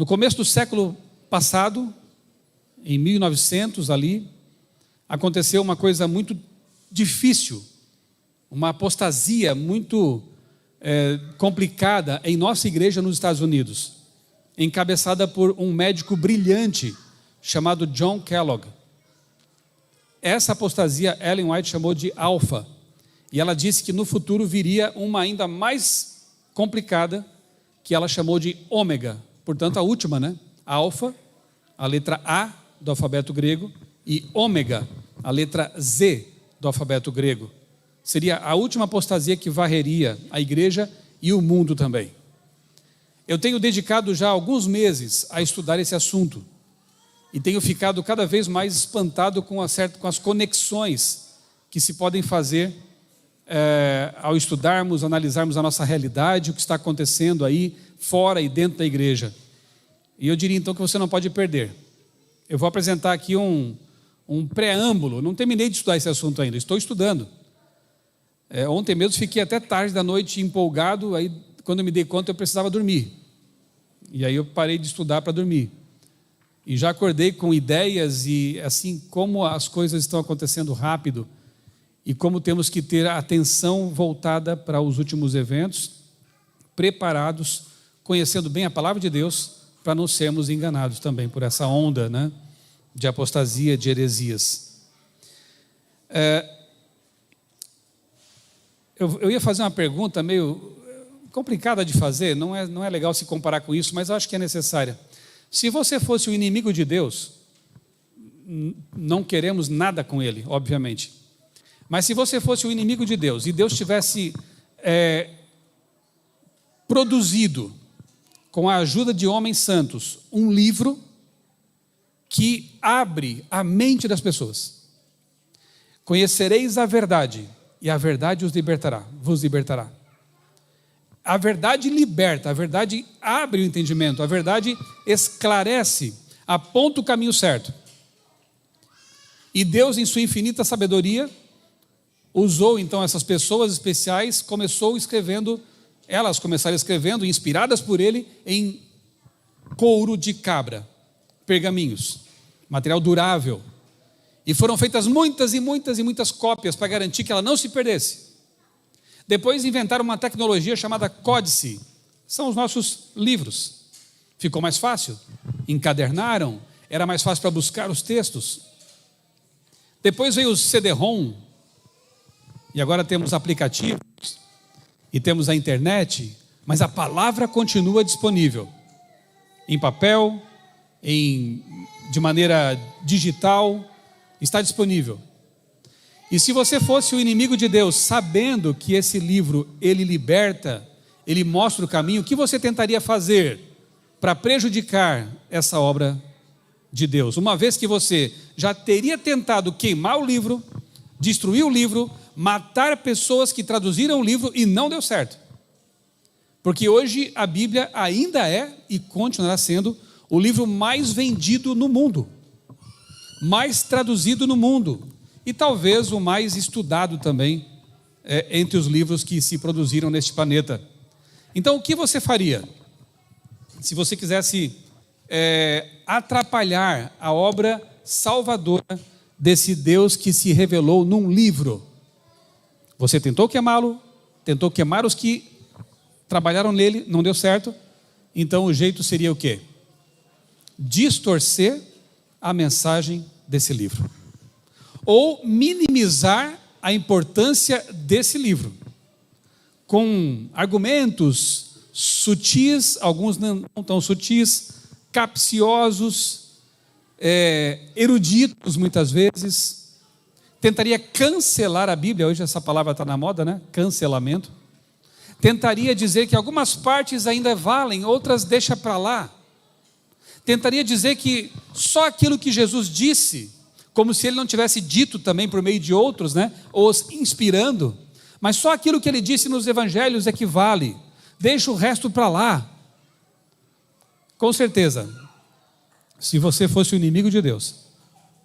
No começo do século passado, em 1900 ali, aconteceu uma coisa muito difícil, uma apostasia muito complicada em nossa igreja nos Estados Unidos, encabeçada por um médico brilhante chamado John Kellogg. Essa apostasia Ellen White chamou de alfa, e ela disse que no futuro viria uma ainda mais complicada, que ela chamou de ômega, portanto a última, né? Alfa, a letra A do alfabeto grego, e ômega, a letra Z do alfabeto grego. Seria a última apostasia que varreria a igreja e o mundo também. Eu tenho dedicado já alguns meses a estudar esse assunto e tenho ficado cada vez mais espantado com as conexões que se podem fazer ao estudarmos, analisarmos a nossa realidade, o que está acontecendo aí fora e dentro da igreja. E eu diria então que você não pode perder. Eu vou apresentar aqui um preâmbulo. Não terminei de estudar esse assunto ainda, estou estudando. Ontem mesmo fiquei até tarde da noite empolgado, aí quando eu me dei conta eu precisava dormir. E aí eu parei de estudar para dormir. E já acordei com ideias e assim como as coisas estão acontecendo rápido e como temos que ter a atenção voltada para os últimos eventos, preparados, conhecendo bem a palavra de Deus, para não sermos enganados também por essa onda, né, de apostasia, de heresias. Eu ia fazer uma pergunta meio complicada de fazer, não é legal se comparar com isso, mas eu acho que é necessária. Se você fosse o inimigo de Deus, não queremos nada com ele, obviamente. Mas se você fosse o inimigo de Deus e Deus tivesse produzido, com a ajuda de homens santos, um livro que abre a mente das pessoas. Conhecereis a verdade, e a verdade vos libertará. A verdade liberta, a verdade abre o entendimento, a verdade esclarece, aponta o caminho certo. E Deus, em sua infinita sabedoria, usou então essas pessoas especiais, elas começaram escrevendo, inspiradas por ele, em couro de cabra, pergaminhos, material durável. E foram feitas muitas e muitas e muitas cópias para garantir que ela não se perdesse. Depois inventaram uma tecnologia chamada códice, são os nossos livros. Ficou mais fácil, encadernaram, era mais fácil para buscar os textos. Depois veio o CD-ROM, e agora temos aplicativos, e temos a internet, mas a palavra continua disponível, em papel, de maneira digital, está disponível. E se você fosse o inimigo de Deus, sabendo que esse livro, ele liberta, ele mostra o caminho, o que você tentaria fazer para prejudicar essa obra de Deus? Uma vez que você já teria tentado queimar o livro, destruir o livro, matar pessoas que traduziram o livro e não deu certo. Porque hoje a Bíblia ainda é e continuará sendo o livro mais vendido no mundo, mais traduzido no mundo e talvez o mais estudado também entre os livros que se produziram neste planeta. Então o que você faria se você quisesse atrapalhar a obra salvadora desse Deus que se revelou num livro? Você tentou queimá-lo, tentou queimar os que trabalharam nele, não deu certo. Então o jeito seria o quê? Distorcer a mensagem desse livro, ou minimizar a importância desse livro, com argumentos sutis, alguns não tão sutis, capciosos, eruditos muitas vezes. Tentaria cancelar a Bíblia, hoje essa palavra está na moda, né? Cancelamento. Tentaria dizer que algumas partes ainda valem, outras deixa para lá. Tentaria dizer que só aquilo que Jesus disse, como se ele não tivesse dito também por meio de outros, né? Os inspirando, mas só aquilo que ele disse nos evangelhos é que vale, deixa o resto para lá. Com certeza, se você fosse o inimigo de Deus,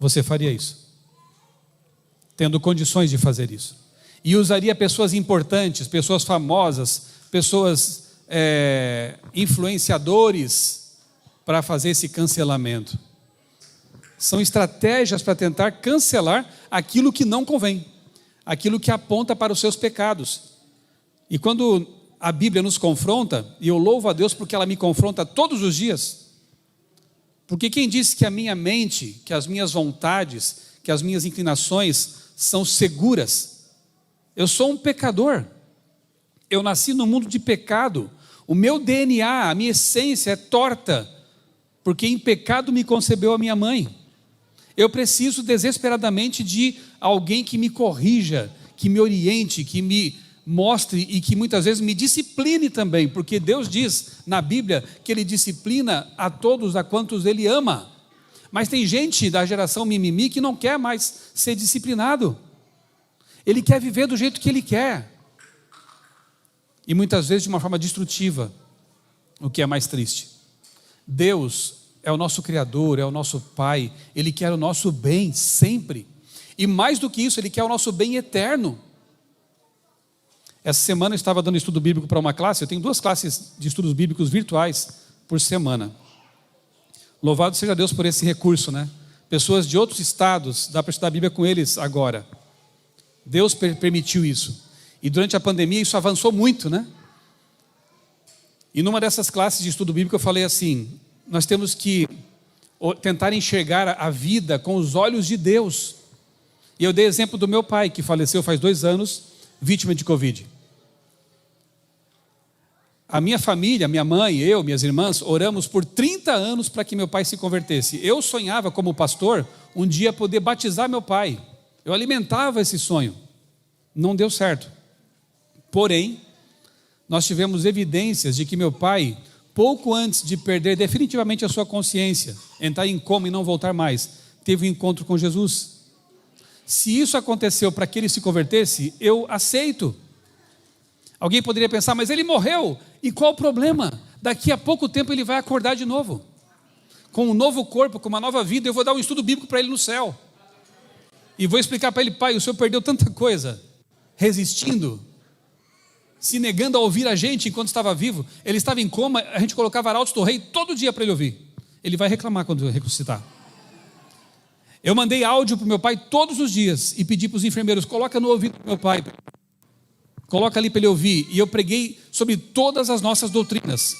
você faria isso, tendo condições de fazer isso, e usaria pessoas importantes, pessoas famosas, pessoas influenciadores, para fazer esse cancelamento. São estratégias para tentar cancelar aquilo que não convém, aquilo que aponta para os seus pecados. E quando a Bíblia nos confronta, e eu louvo a Deus porque ela me confronta todos os dias, porque quem disse que a minha mente, que as minhas vontades, que as minhas inclinações são seguras? Eu sou um pecador, eu nasci no mundo de pecado, o meu DNA, a minha essência é torta, porque em pecado me concebeu a minha mãe. Eu preciso desesperadamente de alguém que me corrija, que me oriente, que me mostre e que muitas vezes me discipline também, porque Deus diz na Bíblia que Ele disciplina a todos a quantos Ele ama. Mas tem gente da geração mimimi que não quer mais ser disciplinado. Ele quer viver do jeito que ele quer. E muitas vezes de uma forma destrutiva, o que é mais triste. Deus é o nosso Criador, é o nosso Pai, Ele quer o nosso bem sempre, e mais do que isso, Ele quer o nosso bem eterno. Essa semana eu estava dando estudo bíblico para uma classe, eu tenho 2 classes de estudos bíblicos virtuais por semana. Louvado seja Deus por esse recurso, né? Pessoas de outros estados, dá para estudar a Bíblia com eles agora. Deus permitiu isso, e durante a pandemia isso avançou muito, né? E numa dessas classes de estudo bíblico eu falei assim: nós temos que tentar enxergar a vida com os olhos de Deus. E eu dei exemplo do meu pai, que faleceu faz 2 anos, vítima de Covid. A minha família, minha mãe, eu, minhas irmãs, oramos por 30 anos para que meu pai se convertesse. Eu sonhava como pastor, um dia poder batizar meu pai. Eu alimentava esse sonho. Não deu certo. Porém, nós tivemos evidências de que meu pai, pouco antes de perder definitivamente a sua consciência, entrar em coma e não voltar mais, teve um encontro com Jesus. Se isso aconteceu para que ele se convertesse, eu aceito. Alguém poderia pensar, mas ele morreu, e qual o problema? Daqui a pouco tempo ele vai acordar de novo, com um novo corpo, com uma nova vida. Eu vou dar um estudo bíblico para ele no céu, e vou explicar para ele: pai, o senhor perdeu tanta coisa, resistindo, se negando a ouvir a gente enquanto estava vivo. Ele estava em coma, a gente colocava Arautos do Rei todo dia para ele ouvir. Ele vai reclamar quando ressuscitar. Eu mandei áudio para o meu pai todos os dias e pedi para os enfermeiros: coloca no ouvido do meu pai, coloca ali para ele ouvir. E eu preguei sobre todas as nossas doutrinas.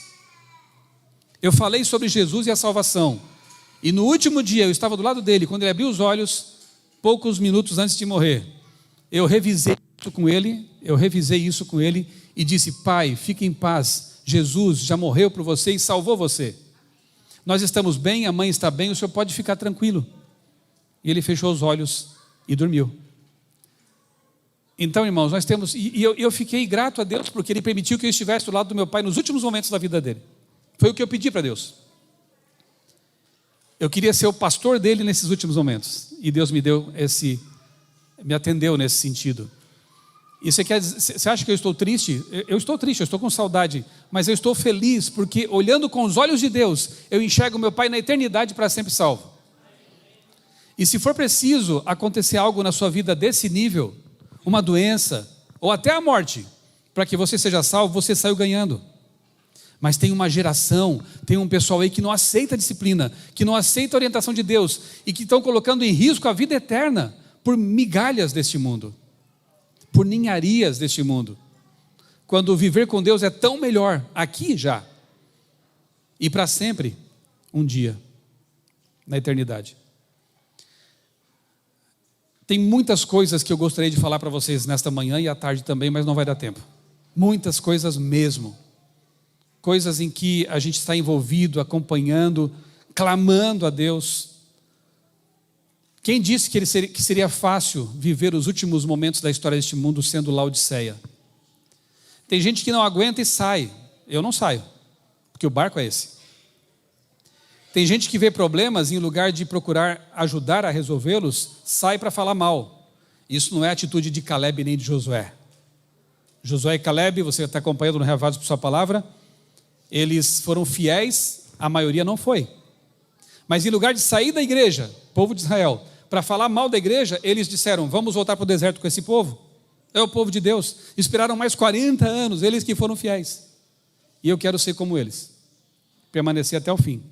Eu falei sobre Jesus e a salvação. E no último dia eu estava do lado dele, quando ele abriu os olhos, poucos minutos antes de morrer. Eu revisei isso com ele e disse: pai, fique em paz, Jesus já morreu por você e salvou você. Nós estamos bem, a mãe está bem, o senhor pode ficar tranquilo. E ele fechou os olhos e dormiu. Então, irmãos, nós temos, e eu fiquei grato a Deus porque Ele permitiu que eu estivesse do lado do meu pai nos últimos momentos da vida dele. Foi o que eu pedi para Deus. Eu queria ser o pastor dele nesses últimos momentos, e Deus me atendeu nesse sentido. E você acha que eu estou triste? Eu estou triste, eu estou com saudade, mas eu estou feliz porque, olhando com os olhos de Deus, eu enxergo meu pai na eternidade para sempre salvo. E se for preciso acontecer algo na sua vida desse nível, uma doença, ou até a morte, para que você seja salvo, você saiu ganhando. Mas tem uma geração, tem um pessoal aí que não aceita a disciplina, que não aceita a orientação de Deus, e que estão colocando em risco a vida eterna, por migalhas deste mundo, por ninharias deste mundo, quando viver com Deus é tão melhor, aqui já, e para sempre, um dia, na eternidade. Tem muitas coisas que eu gostaria de falar para vocês nesta manhã e à tarde também, mas não vai dar tempo. Muitas coisas mesmo. Coisas em que a gente está envolvido, acompanhando, clamando a Deus. Quem disse que seria fácil viver os últimos momentos da história deste mundo sendo Laodiceia? Tem gente que não aguenta e sai. Eu não saio, porque o barco é esse. Tem gente que vê problemas, em lugar de procurar ajudar a resolvê-los, sai para falar mal. Isso não é atitude de Caleb nem de Josué. Josué e Caleb, você está acompanhando no Reavados por sua palavra, eles foram fiéis, a maioria não foi. Mas em lugar de sair da igreja, povo de Israel, para falar mal da igreja, eles disseram: vamos voltar para o deserto com esse povo. É o povo de Deus. Esperaram mais 40 anos, eles que foram fiéis. E eu quero ser como eles, permanecer até o fim.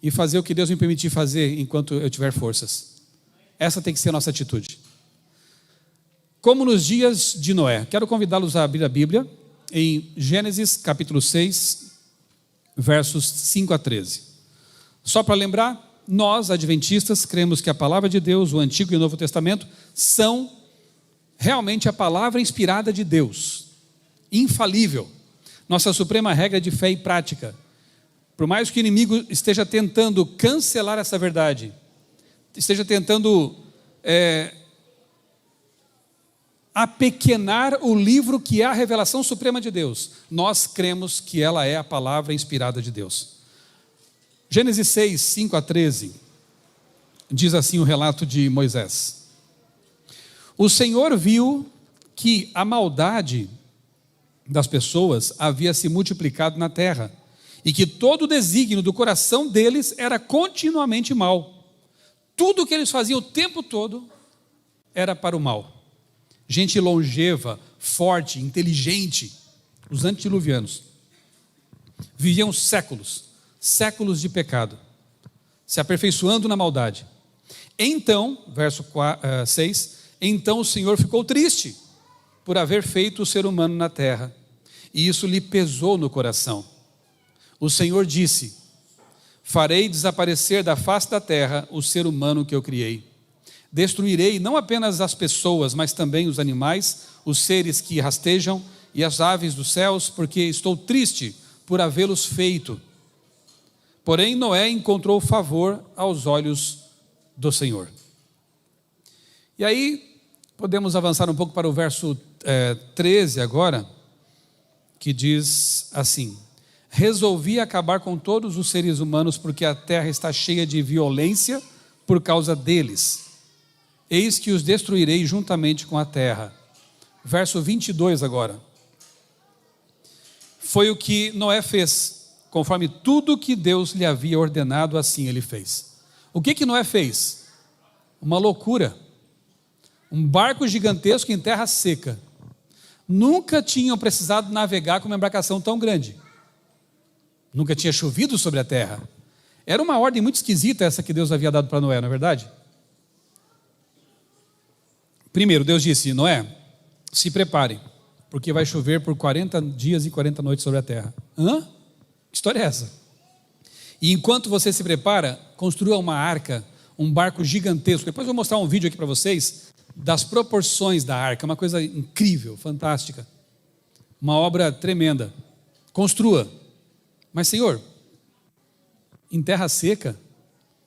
e fazer o que Deus me permitir fazer enquanto eu tiver forças. Essa tem que ser a nossa atitude. Como nos dias de Noé. Quero convidá-los a abrir a Bíblia em Gênesis capítulo 6, versos 5 a 13. Só para lembrar, nós, adventistas, cremos que a palavra de Deus, o Antigo e o Novo Testamento, são realmente a palavra inspirada de Deus, infalível, nossa suprema regra de fé e prática. Por mais que o inimigo esteja tentando cancelar essa verdade, esteja tentando apequenar o livro que é a revelação suprema de Deus, nós cremos que ela é a palavra inspirada de Deus. Gênesis 6, 5 a 13, diz assim o relato de Moisés. O Senhor viu que a maldade das pessoas havia se multiplicado na terra, e que todo o desígnio do coração deles era continuamente mal. Tudo o que eles faziam o tempo todo era para o mal. Gente longeva, forte, inteligente, os antediluvianos, viviam séculos de pecado, se aperfeiçoando na maldade. Então, verso 6, então o Senhor ficou triste por haver feito o ser humano na terra, e isso lhe pesou no coração. O Senhor disse: farei desaparecer da face da terra o ser humano que eu criei. Destruirei não apenas as pessoas, mas também os animais, os seres que rastejam e as aves dos céus, porque estou triste por havê-los feito. Porém, Noé encontrou favor aos olhos do Senhor. E aí, podemos avançar um pouco para o verso 13 agora, que diz assim: resolvi acabar com todos os seres humanos, porque a terra está cheia de violência por causa deles. Eis que os destruirei juntamente com a terra. Verso 22 agora. Foi o que Noé fez, conforme tudo que Deus lhe havia ordenado, assim ele fez. O que Noé fez? Uma loucura. Um barco gigantesco em terra seca. Nunca tinham precisado navegar com uma embarcação tão grande. Nunca tinha chovido sobre a terra. Era uma ordem muito esquisita essa que Deus havia dado para Noé, não é verdade? Primeiro, Deus disse: Noé, se prepare, porque vai chover por 40 dias e 40 noites sobre a terra. Hã? Que história é essa? E enquanto você se prepara, construa uma arca, um barco gigantesco. Depois eu vou mostrar um vídeo aqui para vocês das proporções da arca, uma coisa incrível, fantástica. Uma obra tremenda. Construa. Mas, Senhor, em terra seca,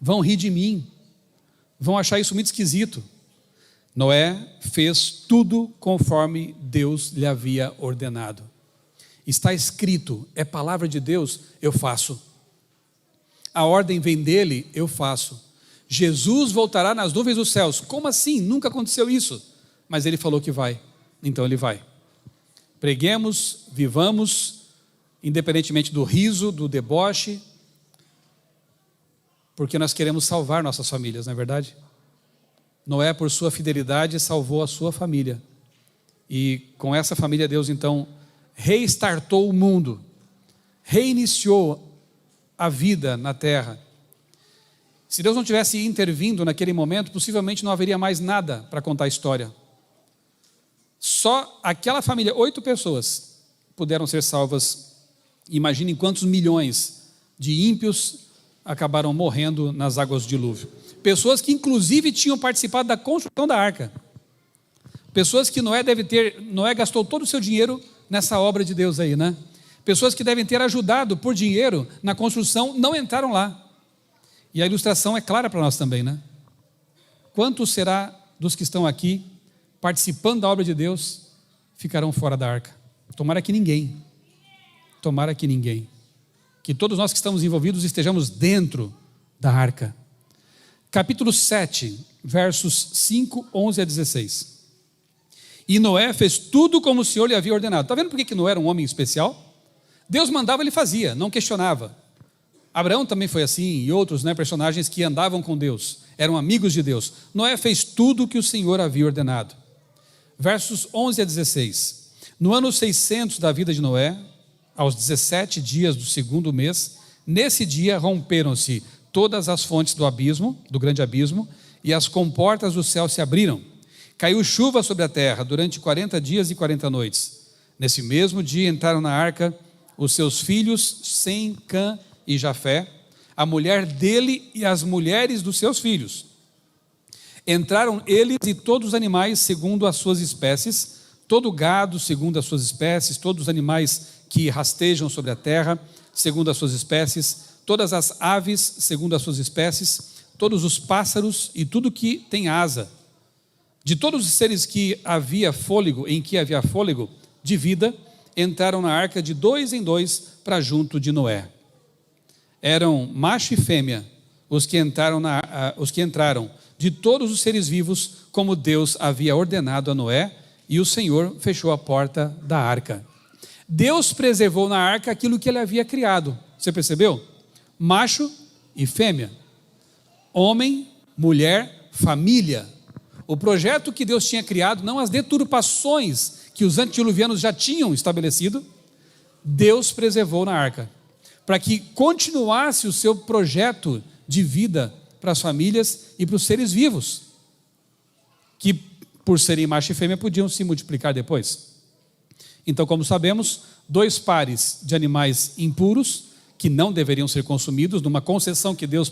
vão rir de mim, vão achar isso muito esquisito. Noé fez tudo conforme Deus lhe havia ordenado. Está escrito, é palavra de Deus, eu faço. A ordem vem dele, eu faço. Jesus voltará nas nuvens dos céus. Como assim? Nunca aconteceu isso. Mas ele falou que vai, então ele vai. Preguemos, vivamos, independentemente do riso, do deboche, porque nós queremos salvar nossas famílias, não é verdade? Noé, por sua fidelidade, salvou a sua família. E com essa família, Deus então restartou o mundo, reiniciou a vida na terra. Se Deus não tivesse intervindo naquele momento, possivelmente não haveria mais nada para contar a história. Só aquela família, 8 pessoas, puderam ser salvas. Imaginem quantos milhões de ímpios acabaram morrendo nas águas do dilúvio. Pessoas que inclusive tinham participado da construção da arca. Pessoas que Noé gastou todo o seu dinheiro nessa obra de Deus aí, né? Pessoas que devem ter ajudado por dinheiro na construção, não entraram lá. E a ilustração é clara para nós também, né? Quantos será dos que estão aqui, participando da obra de Deus, ficarão fora da arca? Tomara que ninguém. Tomara que ninguém. Que todos nós que estamos envolvidos estejamos dentro da arca. Capítulo 7, versos 5, 11 a 16. E Noé fez tudo como o Senhor lhe havia ordenado. Está vendo por que Noé era um homem especial? Deus mandava, ele fazia, não questionava. Abraão também foi assim, e outros, né, personagens que andavam com Deus, eram amigos de Deus. Noé fez tudo o que o Senhor havia ordenado. Versos 11 a 16. No ano 600 da vida de Noé, aos 17 dias do segundo mês, nesse dia romperam-se todas as fontes do abismo, do grande abismo, e as comportas do céu se abriram. Caiu chuva sobre a terra durante 40 dias e 40 noites. Nesse mesmo dia entraram na arca os seus filhos Sem, Cã e Jafé, a mulher dele e as mulheres dos seus filhos. Entraram eles e todos os animais segundo as suas espécies, todo o gado segundo as suas espécies, todos os animais que rastejam sobre a terra segundo as suas espécies, todas as aves segundo as suas espécies, todos os pássaros e tudo que tem asa. De todos os seres que havia fôlego, em que havia fôlego de vida, entraram na arca de 2 em 2 para junto de Noé. Eram macho e fêmea os que entraram de todos os seres vivos, como Deus havia ordenado a Noé, e o Senhor fechou a porta da arca. Deus preservou na arca aquilo que ele havia criado. Você percebeu? Macho e fêmea, homem, mulher, família. O projeto que Deus tinha criado, não as deturpações que os antediluvianos já tinham estabelecido, Deus preservou na arca, para que continuasse o seu projeto de vida para as famílias e para os seres vivos, que por serem macho e fêmea podiam se multiplicar depois. Então, como sabemos, 2 pares de animais impuros, que não deveriam ser consumidos, numa concessão que Deus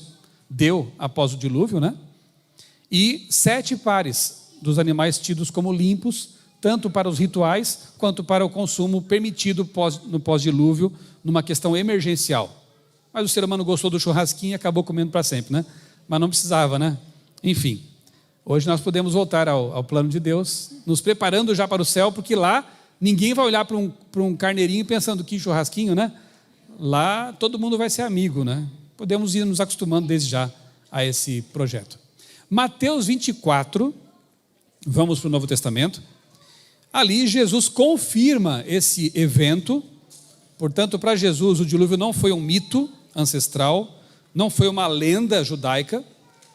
deu após o dilúvio, né? E 7 pares dos animais tidos como limpos, tanto para os rituais, quanto para o consumo permitido no pós-dilúvio, numa questão emergencial. Mas o ser humano gostou do churrasquinho e acabou comendo para sempre, né? Mas não precisava, né? Enfim, hoje nós podemos voltar ao plano de Deus, nos preparando já para o céu, porque lá ninguém vai olhar para um carneirinho pensando que churrasquinho, né? Lá todo mundo vai ser amigo, né? Podemos ir nos acostumando desde já a esse projeto. Mateus 24, vamos para o Novo Testamento. Ali Jesus confirma esse evento. Portanto, para Jesus o dilúvio não foi um mito ancestral, não foi uma lenda judaica.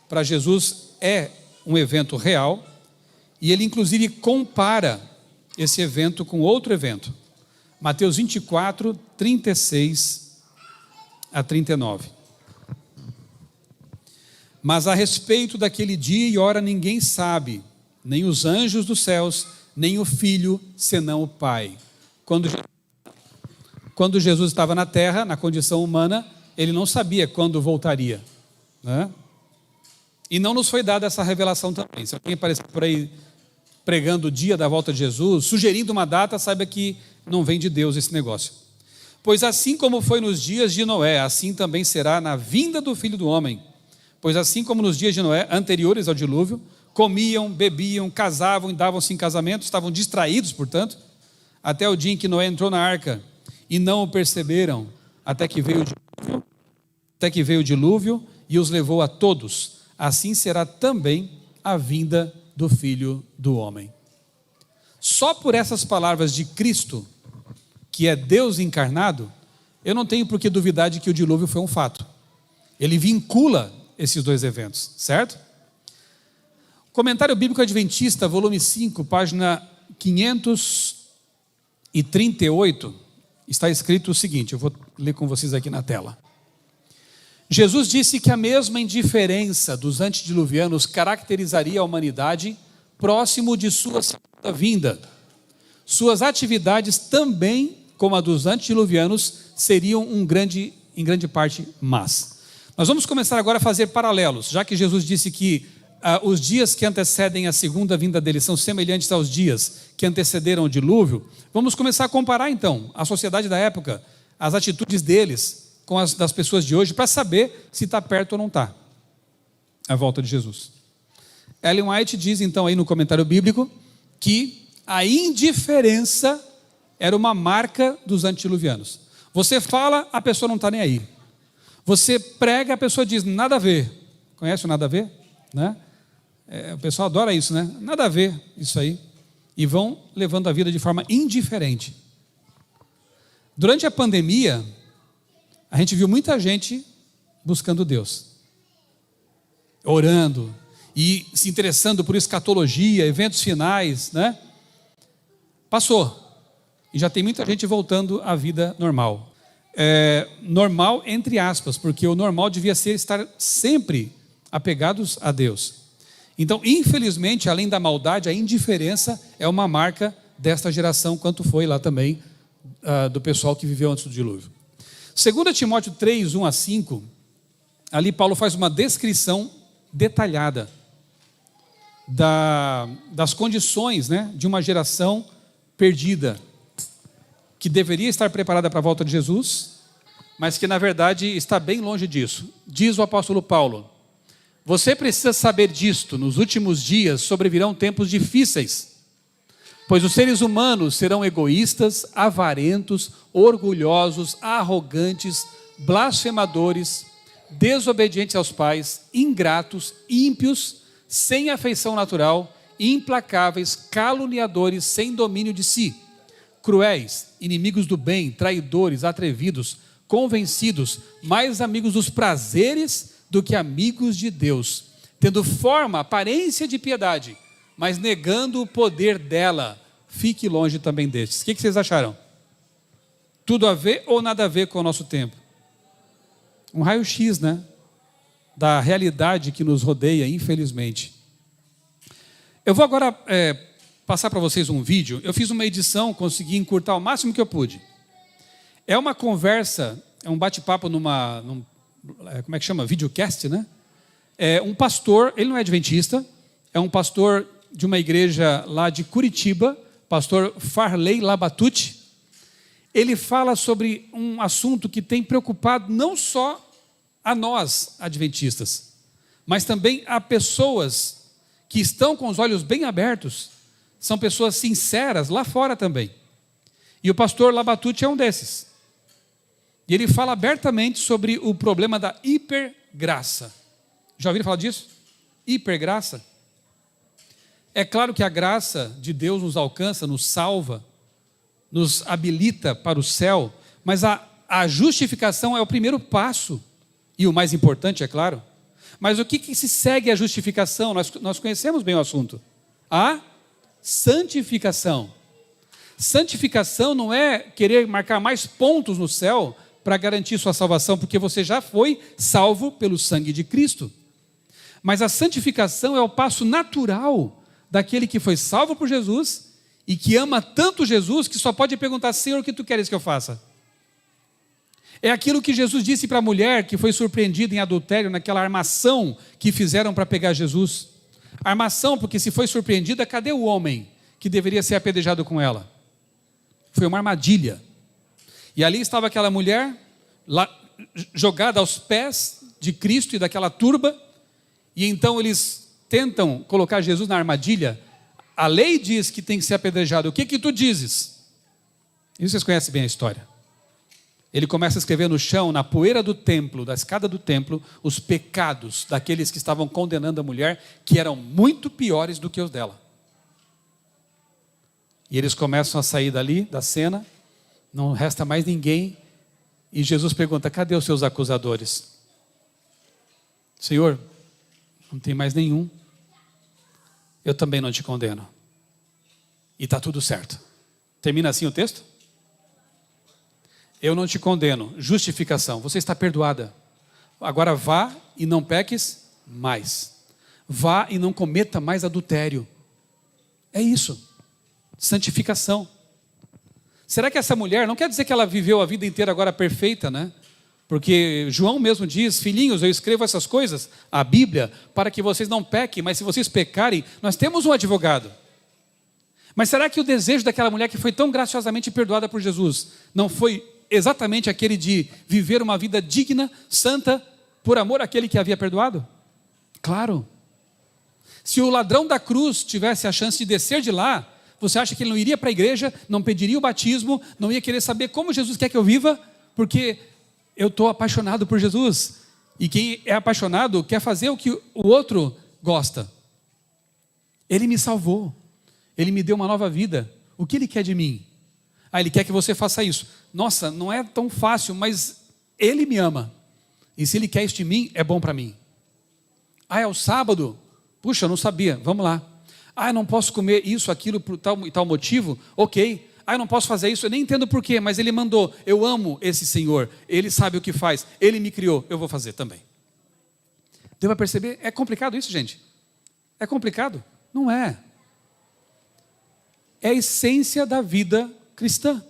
Para Jesus é um evento real, e ele inclusive compara esse evento com outro evento. Mateus 24, 36 a 39. Mas a respeito daquele dia e hora ninguém sabe, nem os anjos dos céus, nem o Filho, senão o Pai. Quando Jesus estava na terra, na condição humana, ele não sabia quando voltaria, né? E não nos foi dada essa revelação também. Se alguém aparecer por aí pregando o dia da volta de Jesus, sugerindo uma data, saiba que não vem de Deus esse negócio. Pois assim como foi nos dias de Noé, assim também será na vinda do Filho do Homem. Pois assim como nos dias de Noé, anteriores ao dilúvio, comiam, bebiam, casavam e davam-se em casamento, estavam distraídos, portanto, até o dia em que Noé entrou na arca, e não o perceberam, até que veio o dilúvio e os levou a todos. Assim será também a vinda do Filho do Homem. Só por essas palavras de Cristo, que é Deus encarnado, eu não tenho por que duvidar de que o dilúvio foi um fato. Ele vincula esses 2 eventos, certo? Comentário Bíblico Adventista, volume 5, página 538, está escrito o seguinte, eu vou ler com vocês aqui na tela. Jesus disse que a mesma indiferença dos antediluvianos caracterizaria a humanidade próximo de sua segunda vinda. Suas atividades também, como a dos antediluvianos, seriam em grande parte más. Nós vamos começar agora a fazer paralelos, já que Jesus disse que os dias que antecedem a segunda vinda dele são semelhantes aos dias que antecederam o dilúvio. Vamos começar a comparar então a sociedade da época, as atitudes deles com as das pessoas de hoje, para saber se está perto ou não está a volta de Jesus. Ellen White diz então aí no comentário bíblico que a indiferença era uma marca dos antediluvianos. Você fala, a pessoa não está nem aí. Você prega, a pessoa diz, nada a ver. Conhece o nada a ver? Né? O pessoal adora isso, né? Nada a ver isso aí. E vão levando a vida de forma indiferente. Durante a pandemia, a gente viu muita gente buscando Deus, orando e se interessando por escatologia, eventos finais, né? Passou. E já tem muita gente voltando à vida normal. normal, entre aspas, porque o normal devia ser estar sempre apegados a Deus. Então, infelizmente, além da maldade, a indiferença é uma marca desta geração, quanto foi lá também do pessoal que viveu antes do dilúvio. 2 Timóteo 3, 1 a 5, ali Paulo faz uma descrição detalhada das condições, né, de uma geração perdida, que deveria estar preparada para a volta de Jesus, mas que na verdade está bem longe disso. Diz o apóstolo Paulo: você precisa saber disto, nos últimos dias sobrevirão tempos difíceis, pois os seres humanos serão egoístas, avarentos, orgulhosos, arrogantes, blasfemadores, desobedientes aos pais, ingratos, ímpios, sem afeição natural, implacáveis, caluniadores, sem domínio de si, cruéis, inimigos do bem, traidores, atrevidos, convencidos, mais amigos dos prazeres do que amigos de Deus, tendo forma, aparência de piedade, mas negando o poder dela. Fique longe também destes. O que vocês acharam? Tudo a ver ou nada a ver com o nosso tempo? Um raio-x, né? Da realidade que nos rodeia, infelizmente. Eu vou agora passar para vocês um vídeo. Eu fiz uma edição, consegui encurtar o máximo que eu pude. É uma conversa, é um bate-papo como é que chama? Videocast, né? É um pastor, ele não é adventista, é um pastor de uma igreja lá de Curitiba, pastor Farley Labatucci. Ele fala sobre um assunto que tem preocupado não só a nós, adventistas, mas também a pessoas que estão com os olhos bem abertos, são pessoas sinceras lá fora também. E o pastor Labatucci é um desses. E ele fala abertamente sobre o problema da hipergraça. Já ouviram falar disso? Hipergraça? É claro que a graça de Deus nos alcança, nos salva, nos habilita para o céu, mas a justificação é o primeiro passo, e o mais importante, é claro. Mas o que se segue à justificação? Nós conhecemos bem o assunto. A santificação. Santificação não é querer marcar mais pontos no céu para garantir sua salvação, porque você já foi salvo pelo sangue de Cristo. Mas a santificação é o passo natural daquele que foi salvo por Jesus e que ama tanto Jesus que só pode perguntar: Senhor, o que tu queres que eu faça? É aquilo que Jesus disse para a mulher que foi surpreendida em adultério naquela armação que fizeram para pegar Jesus. Armação, porque se foi surpreendida, cadê o homem que deveria ser apedrejado com ela? Foi uma armadilha. E ali estava aquela mulher lá, jogada aos pés de Cristo e daquela turba, e então eles tentam colocar Jesus na armadilha. A lei diz que tem que ser apedrejado. O que tu dizes? E vocês conhecem bem a história. Ele começa a escrever no chão, na poeira do templo, da escada do templo, os pecados daqueles que estavam condenando a mulher, que eram muito piores do que os dela. E eles começam a sair dali, da cena, não resta mais ninguém, e Jesus pergunta: cadê os seus acusadores? Senhor, não tem mais nenhum. Eu também não te condeno. E está tudo certo. Termina assim o texto? Eu não te condeno. Justificação. Você está perdoada. Agora vá e não peques mais. Vá e não cometa mais adultério. É isso. Santificação. Será que essa mulher, não quer dizer que ela viveu a vida inteira agora perfeita, né? Porque João mesmo diz: filhinhos, eu escrevo essas coisas, a Bíblia, para que vocês não pequem, mas se vocês pecarem, nós temos um advogado. Mas será que o desejo daquela mulher que foi tão graciosamente perdoada por Jesus, não foi exatamente aquele de viver uma vida digna, santa, por amor àquele que havia perdoado? Claro. Se o ladrão da cruz tivesse a chance de descer de lá, você acha que ele não iria para a igreja, não pediria o batismo, não ia querer saber como Jesus quer que eu viva? Porque eu estou apaixonado por Jesus. E quem é apaixonado quer fazer o que o outro gosta. Ele me salvou. Ele me deu uma nova vida. O que ele quer de mim? Ele quer que você faça isso. Nossa, não é tão fácil, mas ele me ama. E se ele quer isso de mim, é bom para mim. É o sábado? Puxa, eu não sabia. Vamos lá. Eu não posso comer isso, aquilo, por tal e tal motivo? Ok. eu não posso fazer isso, eu nem entendo por quê, mas Ele mandou. Eu amo esse Senhor, Ele sabe o que faz, Ele me criou, eu vou fazer também. Deu para perceber? É complicado isso, gente? É complicado? Não é. É a essência da vida cristã.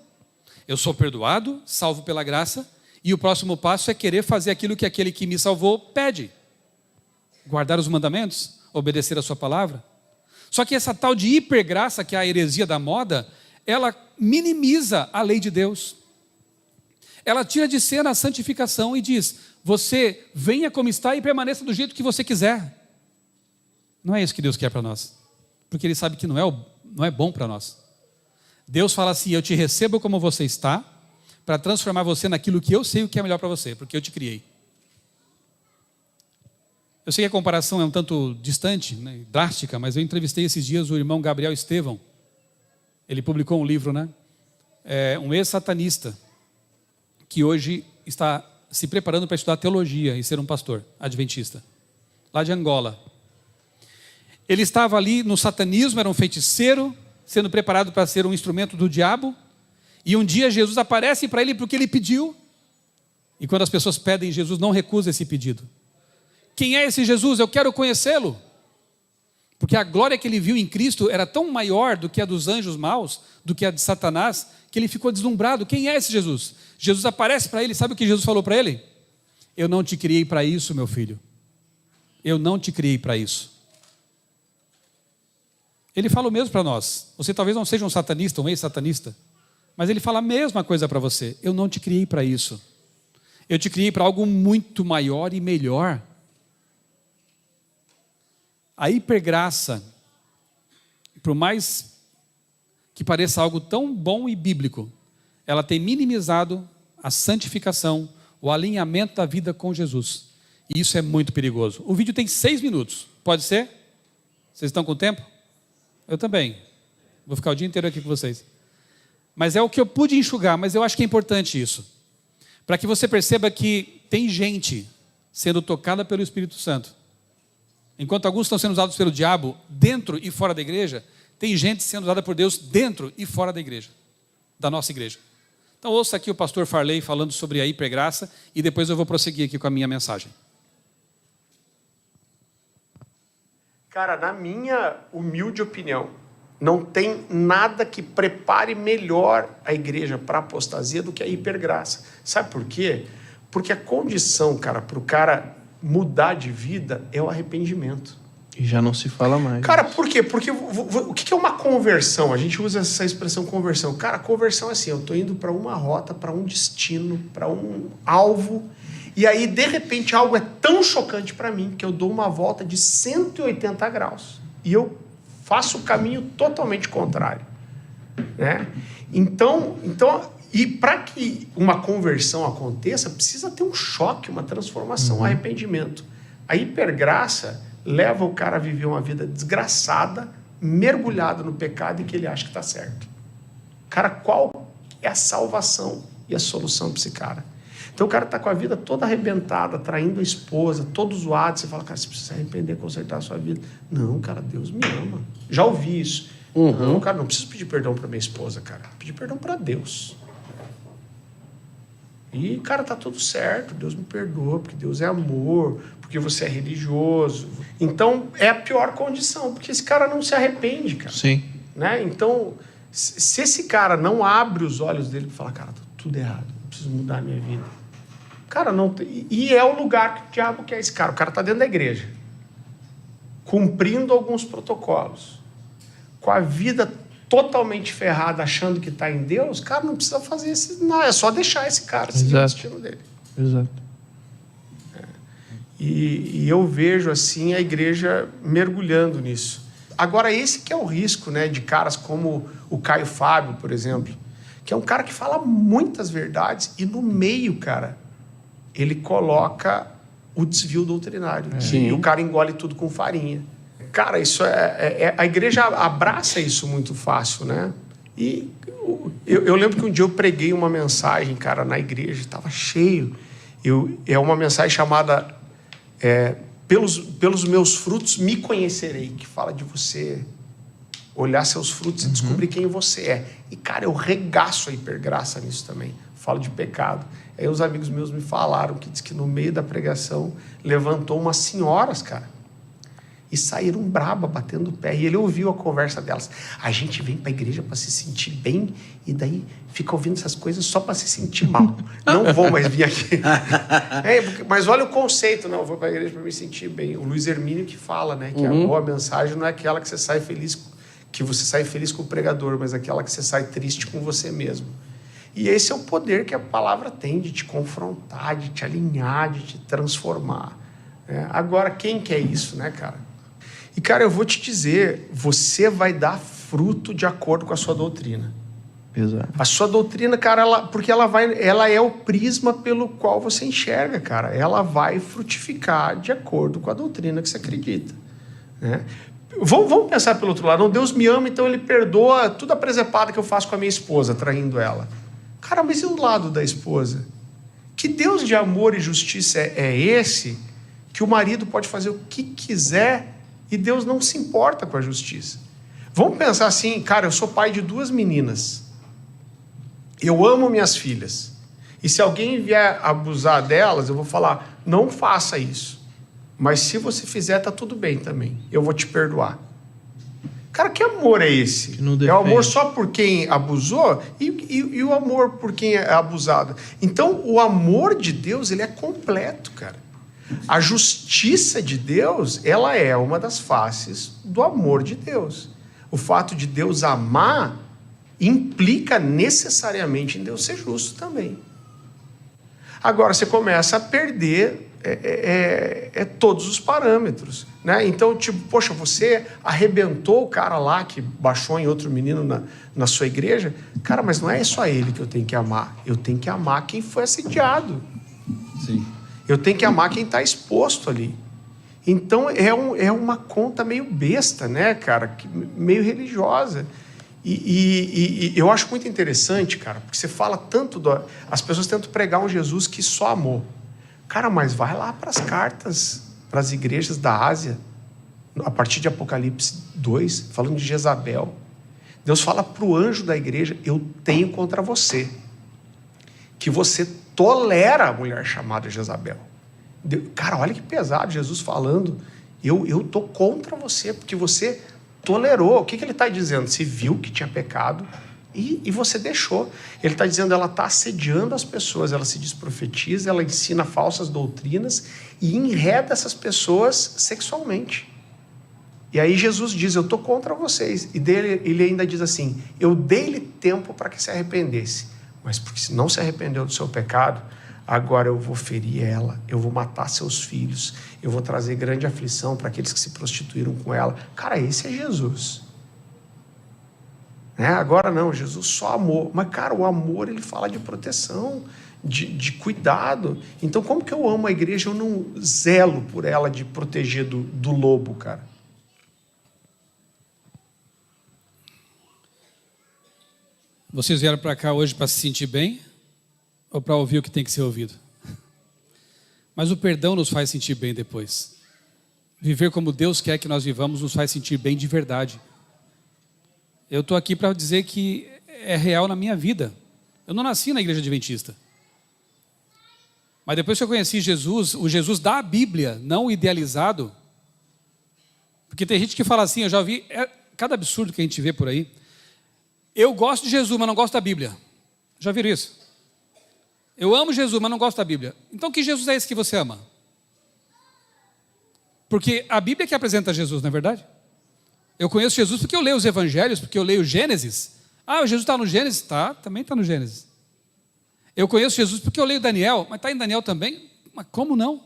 Eu sou perdoado, salvo pela graça, e o próximo passo é querer fazer aquilo que aquele que me salvou pede. Guardar os mandamentos, obedecer a sua palavra. Só que essa tal de hipergraça, que é a heresia da moda, ela minimiza a lei de Deus. Ela tira de cena a santificação e diz: você venha como está e permaneça do jeito que você quiser. Não é isso que Deus quer para nós, porque Ele sabe que não é bom para nós. Deus fala assim: eu te recebo como você está, para transformar você naquilo que eu sei o que é melhor para você, porque eu te criei. Eu sei que a comparação é um tanto distante, né, drástica, mas eu entrevistei esses dias o irmão Gabriel Estevão. Ele publicou um livro, né? Um ex-satanista, que hoje está se preparando para estudar teologia e ser um pastor adventista, lá de Angola. Ele estava ali no satanismo, era um feiticeiro, sendo preparado para ser um instrumento do diabo, e um dia Jesus aparece para ele porque ele pediu, e quando as pessoas pedem, Jesus não recusa esse pedido. Quem é esse Jesus? Eu quero conhecê-lo. Porque a glória que ele viu em Cristo era tão maior do que a dos anjos maus, do que a de Satanás, que ele ficou deslumbrado. Quem é esse Jesus? Jesus aparece para ele, sabe o que Jesus falou para ele? Eu não te criei para isso, meu filho. Eu não te criei para isso. Ele fala o mesmo para nós. Você talvez não seja um satanista, um ex-satanista, mas ele fala a mesma coisa para você. Eu não te criei para isso. Eu te criei para algo muito maior e melhor. A hipergraça, por mais que pareça algo tão bom e bíblico, ela tem minimizado a santificação, o alinhamento da vida com Jesus. E isso é muito perigoso. O vídeo tem 6 minutos. Pode ser? Vocês estão com tempo? Eu também. Vou ficar o dia inteiro aqui com vocês. Mas é o que eu pude enxugar, mas eu acho que é importante isso. Para que você perceba que tem gente sendo tocada pelo Espírito Santo. Enquanto alguns estão sendo usados pelo diabo dentro e fora da igreja, tem gente sendo usada por Deus dentro e fora da igreja, da nossa igreja. Então ouça aqui o pastor Farley falando sobre a hipergraça e depois eu vou prosseguir aqui com a minha mensagem. Cara, na minha humilde opinião, não tem nada que prepare melhor a igreja para a apostasia do que a hipergraça. Sabe por quê? Porque a condição, cara, para o cara mudar de vida é o arrependimento. E já não se fala mais. Cara, por quê? Porque o que é uma conversão? A gente usa essa expressão conversão. Cara, conversão é assim, eu estou indo para uma rota, para um destino, para um alvo, e aí, de repente, algo é tão chocante para mim que eu dou uma volta de 180 graus. E eu faço o caminho totalmente contrário. Né? Então, e para que uma conversão aconteça, precisa ter um choque, uma transformação, um arrependimento. A hipergraça leva o cara a viver uma vida desgraçada, mergulhado no pecado e que ele acha que está certo. Cara, qual é a salvação e a solução para esse cara? Então o cara está com a vida toda arrebentada, traindo a esposa, todo zoado. Você fala, cara, você precisa se arrepender, consertar a sua vida. Não, cara, Deus me ama. Já ouvi isso. Não, cara, não preciso pedir perdão para minha esposa, cara. Pedir perdão para Deus. E, cara, tá tudo certo, Deus me perdoa, porque Deus é amor, porque você é religioso. Então, é a pior condição, porque esse cara não se arrepende, cara. Sim. Né? Então, se esse cara não abre os olhos dele e fala, cara, tá tudo errado, eu preciso mudar a minha vida. Cara, não tem... E é o lugar que o diabo quer esse cara. O cara tá dentro da igreja, cumprindo alguns protocolos, com a vida totalmente ferrado, achando que está em Deus, cara, não precisa fazer isso, não, é só deixar esse cara seguir o destino dele. Exato. E eu vejo assim a igreja mergulhando nisso. Agora, esse que é o risco, né, de caras como o Caio Fábio, por exemplo, que é um cara que fala muitas verdades e no meio, cara, ele coloca o desvio doutrinário. E o cara engole tudo com farinha. Cara, isso a igreja abraça isso muito fácil, né? E eu lembro que um dia eu preguei uma mensagem, cara, na igreja, estava cheio. É uma mensagem chamada pelos meus frutos me conhecerei, que fala de você olhar seus frutos e descobrir quem você é. E, cara, eu regaço a hipergraça nisso também. Falo de pecado. Aí os amigos meus me falaram que diz que no meio da pregação levantou umas senhoras, cara, e saíram braba, batendo o pé. E ele ouviu a conversa delas. A gente vem para a igreja para se sentir bem e daí fica ouvindo essas coisas só para se sentir mal. Não vou mais vir aqui. Mas olha o conceito. Não, eu vou para a igreja para me sentir bem. O Luiz Hermínio que fala, né, que a boa mensagem não é aquela que você sai feliz, com o pregador, mas aquela que você sai triste com você mesmo. E esse é o poder que a palavra tem de te confrontar, de te alinhar, de te transformar. Agora, quem quer isso, né, cara? E, cara, eu vou te dizer, você vai dar fruto de acordo com a sua doutrina. Exato. A sua doutrina, cara, porque ela é o prisma pelo qual você enxerga, cara. Ela vai frutificar de acordo com a doutrina que você acredita, né? Vamos pensar pelo outro lado. Não, Deus me ama, então Ele perdoa toda a presepada que eu faço com a minha esposa, traindo ela. Cara, mas e o lado da esposa? Que Deus de amor e justiça é esse que o marido pode fazer o que quiser e Deus não se importa com a justiça? Vamos pensar assim, cara, eu sou pai de 2 meninas. Eu amo minhas filhas. E se alguém vier abusar delas, eu vou falar, não faça isso. Mas se você fizer, tá tudo bem também. Eu vou te perdoar. Cara, que amor é esse? É o amor só por quem abusou e o amor por quem é abusado. Então, o amor de Deus, ele é completo, cara. A justiça de Deus, ela é uma das faces do amor de Deus. O fato de Deus amar implica necessariamente em Deus ser justo também. Agora, você começa a perder todos os parâmetros, né? Então, tipo, poxa, você arrebentou o cara lá que baixou em outro menino na sua igreja. Cara, mas não é só ele que eu tenho que amar. Eu tenho que amar quem foi assediado. Sim. Eu tenho que amar quem está exposto ali. Então, é uma conta meio besta, né, cara? Meio religiosa. E eu acho muito interessante, cara, porque você fala tanto... As pessoas tentam pregar um Jesus que só amou. Cara, mas vai lá para as cartas, para as igrejas da Ásia, a partir de Apocalipse 2, falando de Jezabel. Deus fala para o anjo da igreja, eu tenho contra você, que você tolera a mulher chamada Jezabel. Cara, olha que pesado, Jesus falando, eu tô contra você, porque você tolerou. O que ele está dizendo? Você viu que tinha pecado e você deixou. Ele está dizendo, ela está assediando as pessoas, ela se desprofetiza, ela ensina falsas doutrinas e enreda essas pessoas sexualmente. E aí Jesus diz, eu estou contra vocês. E ele ainda diz assim, eu dei-lhe tempo para que se arrependesse, mas porque se não se arrependeu do seu pecado, agora eu vou ferir ela, eu vou matar seus filhos, eu vou trazer grande aflição para aqueles que se prostituíram com ela. Cara, esse é Jesus. Agora não, Jesus só amou. Mas, cara, o amor, ele fala de proteção, de cuidado. Então, como que eu amo a igreja? Eu não zelo por ela de proteger do lobo, cara. Vocês vieram para cá hoje para se sentir bem ou para ouvir o que tem que ser ouvido? Mas o perdão nos faz sentir bem depois. Viver como Deus quer que nós vivamos nos faz sentir bem de verdade. Eu estou aqui para dizer que é real na minha vida. Eu não nasci na igreja adventista. Mas depois que eu conheci Jesus, o Jesus da Bíblia, não idealizado. Porque tem gente que fala assim, eu já vi, cada absurdo que a gente vê por aí. Eu gosto de Jesus, mas não gosto da Bíblia. Já viram isso? Eu amo Jesus, mas não gosto da Bíblia. Então que Jesus é esse que você ama? Porque a Bíblia que apresenta Jesus, não é verdade? Eu conheço Jesus porque eu leio os evangelhos, porque eu leio Gênesis. Ah, Jesus está no Gênesis? Tá, também está no Gênesis. Eu conheço Jesus porque eu leio Daniel, mas está em Daniel também? Mas como não?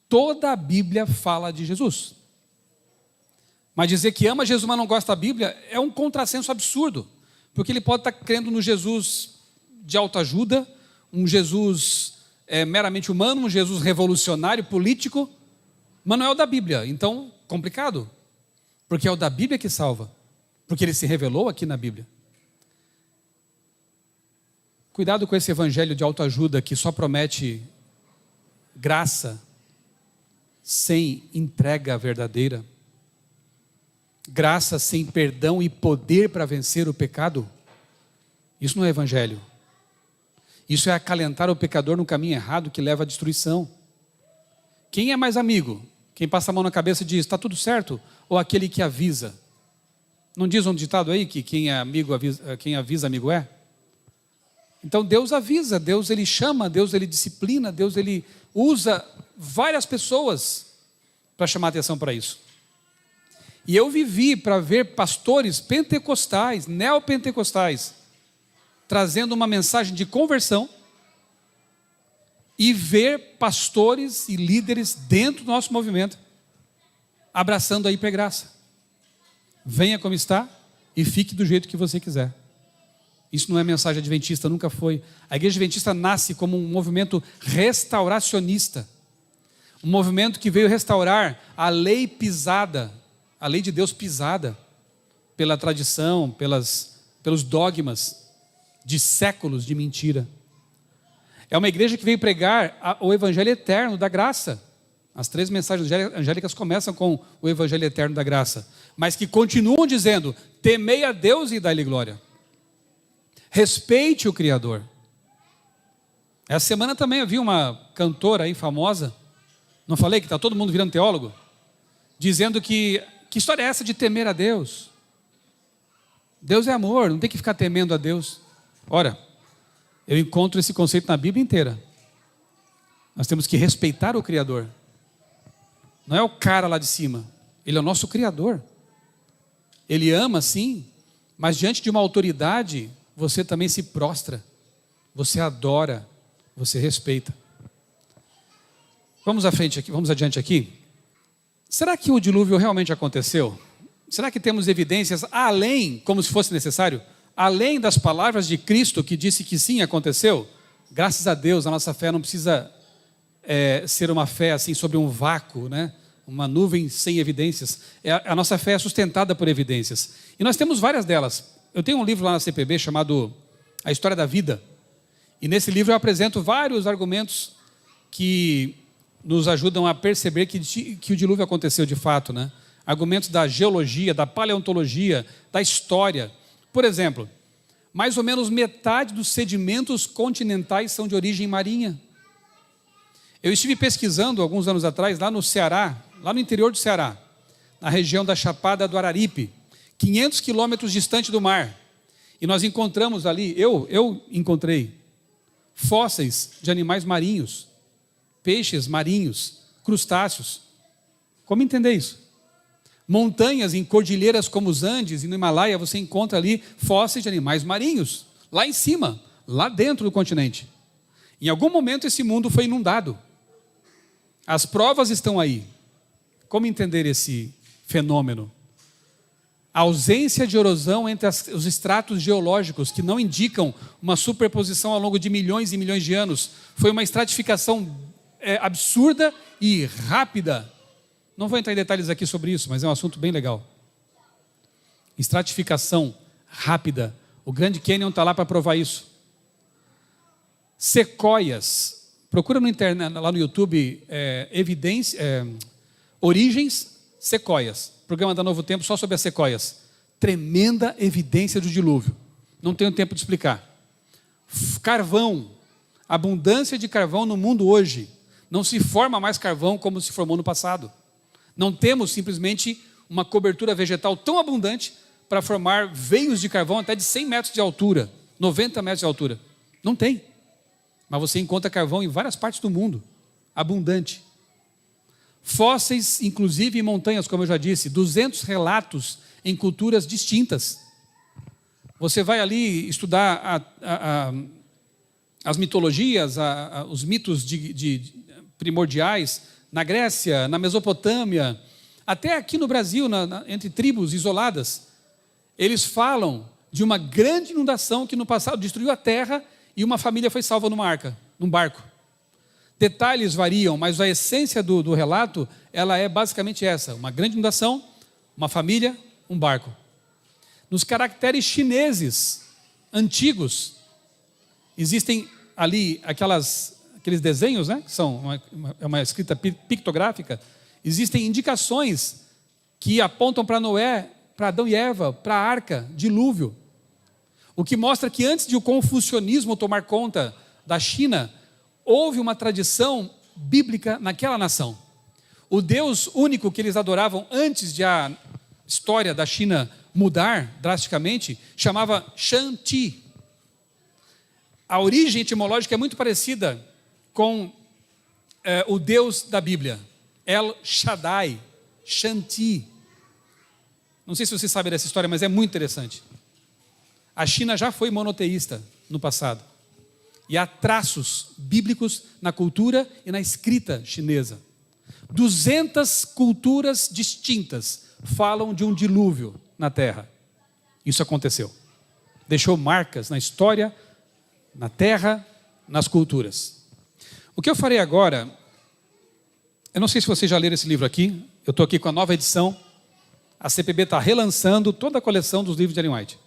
Toda a Bíblia fala de Jesus. Mas dizer que ama Jesus, mas não gosta da Bíblia, é um contrassenso absurdo. Porque ele pode estar crendo no Jesus de autoajuda, um Jesus meramente humano, um Jesus revolucionário, político, mas não é o da Bíblia. Então, complicado. Porque é o da Bíblia que salva. Porque ele se revelou aqui na Bíblia. Cuidado com esse evangelho de autoajuda que só promete graça sem entrega verdadeira. graça sem perdão e poder para vencer o pecado. Isso não é evangelho. Isso é acalentar o pecador no caminho errado que leva à destruição. Quem é mais amigo? Quem passa a mão na cabeça e diz, está tudo certo? Ou aquele que avisa? Não diz um ditado aí que quem avisa amigo é? Então Deus avisa, Deus ele chama, Deus ele disciplina, Deus ele usa várias pessoas para chamar atenção para isso. E eu vivi para ver pastores pentecostais, neopentecostais, trazendo uma mensagem de conversão, e ver pastores e líderes dentro do nosso movimento abraçando a hipergraça. Venha como está e fique do jeito que você quiser. Isso não é mensagem adventista, nunca foi. A igreja adventista nasce como um movimento restauracionista, um movimento que veio restaurar a lei pisada, a lei de Deus pisada pela tradição, pelos dogmas de séculos de mentira. É uma igreja que veio pregar o evangelho eterno da graça. As 3 mensagens angélicas começam com o evangelho eterno da graça, mas que continuam dizendo, temei a Deus e dai-lhe glória. Respeite o Criador. Essa semana também eu vi uma cantora aí famosa, não falei que está todo mundo virando teólogo? Dizendo que história é essa de temer a Deus? Deus é amor, não tem que ficar temendo a Deus. Ora, eu encontro esse conceito na Bíblia inteira. Nós temos que respeitar o Criador. Não é o cara lá de cima, ele é o nosso Criador. Ele ama sim, mas diante de uma autoridade, você também se prostra, você adora, você respeita. Vamos adiante aqui. Será que o dilúvio realmente aconteceu? Será que temos evidências além, como se fosse necessário, além das palavras de Cristo que disse que sim, aconteceu? Graças a Deus, a nossa fé não precisa ser uma fé assim sobre um vácuo, né? Uma nuvem sem evidências. A nossa fé é sustentada por evidências. E nós temos várias delas. Eu tenho um livro lá na CPB chamado A História da Vida. E nesse livro eu apresento vários argumentos que nos ajudam a perceber que o dilúvio aconteceu de fato, né? Argumentos da geologia, da paleontologia, da história. Por exemplo, mais ou menos metade dos sedimentos continentais são de origem marinha. Eu estive pesquisando alguns anos atrás lá no Ceará, lá no interior do Ceará, na região da Chapada do Araripe, 500 quilômetros distante do mar. E nós encontramos ali, eu encontrei fósseis de animais marinhos, peixes marinhos, crustáceos. Como entender isso? Montanhas em cordilheiras como os Andes e no Himalaia, você encontra ali fósseis de animais marinhos, lá em cima, lá dentro do continente. Em algum momento esse mundo foi inundado. As provas estão aí. Como entender esse fenômeno? A ausência de erosão entre os estratos geológicos, que não indicam uma superposição ao longo de milhões e milhões de anos, foi uma estratificação absurda e rápida. Não vou entrar em detalhes aqui sobre isso, mas é um assunto bem legal. Estratificação rápida. O Grand Canyon está lá para provar isso. Sequoias. Procura no internet, lá no YouTube, origens sequoias. Programa da Novo Tempo só sobre as sequoias. Tremenda evidência do dilúvio. Não tenho tempo de explicar. Carvão. Abundância de carvão no mundo hoje. Não se forma mais carvão como se formou no passado. Não temos simplesmente uma cobertura vegetal tão abundante para formar veios de carvão até de 100 metros de altura, 90 metros de altura. Não tem. Mas você encontra carvão em várias partes do mundo, abundante. Fósseis, inclusive em montanhas, como eu já disse, 200 relatos em culturas distintas. Você vai ali estudar as mitologias, os mitos primordiais, na Grécia, na Mesopotâmia, até aqui no Brasil, entre tribos isoladas. Eles falam de uma grande inundação que no passado destruiu a terra e uma família foi salva num barco. Detalhes variam, mas a essência do relato, ela é basicamente essa: uma grande inundação, uma família, um barco. Nos caracteres chineses antigos, existem ali aqueles desenhos, né? Que são uma escrita pictográfica. Existem indicações que apontam para Noé para Adão e Eva, para a arca, dilúvio. O que mostra que antes de o confucionismo tomar conta da China, houve uma tradição bíblica naquela nação. O Deus único que eles adoravam antes de a história da China mudar drasticamente, chamava Shanti. A origem etimológica é muito parecida com o Deus da Bíblia, El Shaddai, Shanti. Não sei se vocês sabem dessa história, mas é muito interessante. A China já foi monoteísta no passado. E há traços bíblicos na cultura e na escrita chinesa. 200 culturas distintas falam de um dilúvio na terra. Isso aconteceu. Deixou marcas na história, na terra, nas culturas. O que eu farei agora, eu não sei se vocês já leram esse livro aqui, eu estou aqui com a nova edição. A CPB está relançando toda a coleção dos livros de Ellen White.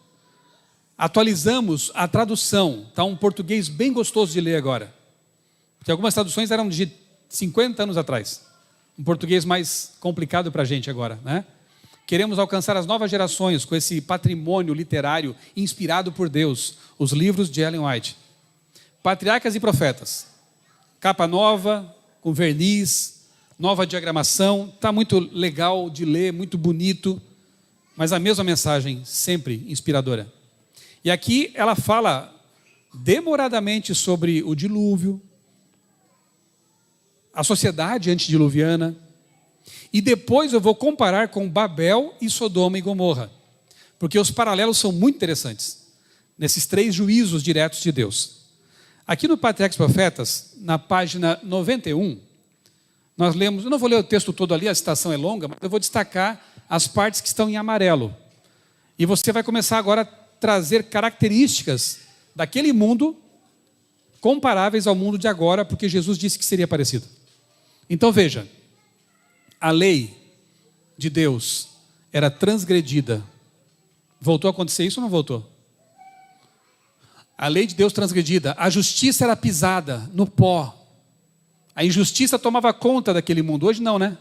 Atualizamos a tradução, está um português bem gostoso de ler agora. Porque algumas traduções eram de 50 anos atrás. Um português mais complicado para a gente agora, né? Queremos alcançar as novas gerações com esse patrimônio literário inspirado por Deus, os livros de Ellen White. Patriarcas e Profetas. Capa nova, com verniz, nova diagramação. Está muito legal de ler, muito bonito, mas a mesma mensagem, sempre inspiradora. E aqui ela fala demoradamente sobre o dilúvio, a sociedade antediluviana, e depois eu vou comparar com Babel e Sodoma e Gomorra, porque os paralelos são muito interessantes, nesses 3 juízos diretos de Deus. Aqui no Patriarcas e Profetas, na página 91, nós lemos, eu não vou ler o texto todo ali, a citação é longa, mas eu vou destacar as partes que estão em amarelo. E você vai começar agora a trazer características daquele mundo comparáveis ao mundo de agora, porque Jesus disse que seria parecido. Então veja, a lei de Deus era transgredida. Voltou a acontecer isso ou não voltou? A lei de Deus transgredida, a justiça era pisada no pó. A injustiça tomava conta daquele mundo. Hoje não, né?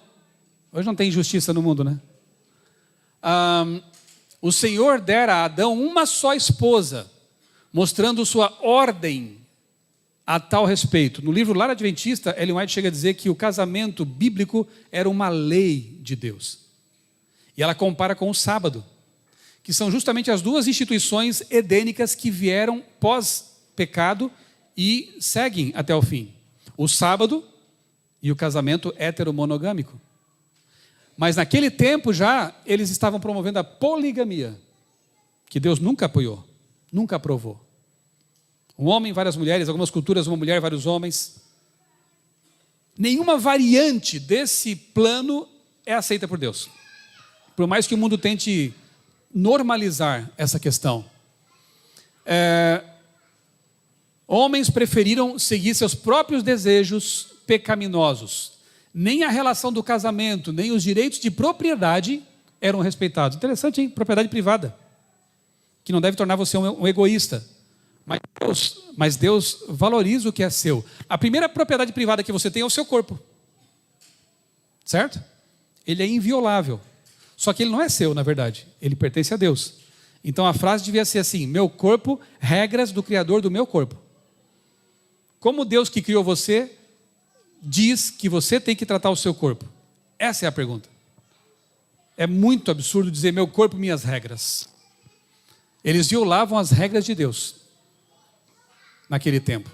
Hoje não tem injustiça no mundo, né? O Senhor dera a Adão uma só esposa, mostrando sua ordem a tal respeito. No livro Lar Adventista, Ellen White chega a dizer que o casamento bíblico era uma lei de Deus. E ela compara com o sábado, que são justamente as 2 instituições edênicas que vieram pós-pecado e seguem até o fim. O sábado e o casamento heteromonogâmico. Mas naquele tempo já, eles estavam promovendo a poligamia, que Deus nunca apoiou, nunca aprovou. Um homem, várias mulheres, algumas culturas, uma mulher, vários homens. Nenhuma variante desse plano é aceita por Deus. Por mais que o mundo tente normalizar essa questão. Homens preferiram seguir seus próprios desejos pecaminosos. Nem a relação do casamento, nem os direitos de propriedade eram respeitados. Interessante, hein? Propriedade privada, que não deve tornar você um egoísta. Mas Deus valoriza o que é seu. A primeira propriedade privada que você tem é o seu corpo. Certo? Ele é inviolável. Só que ele não é seu, na verdade. Ele pertence a Deus. Então a frase devia ser assim: meu corpo, regras do Criador do meu corpo. Como Deus que criou você diz que você tem que tratar o seu corpo? Essa é a pergunta. É muito absurdo dizer meu corpo, minhas regras. Eles violavam as regras de Deus naquele tempo.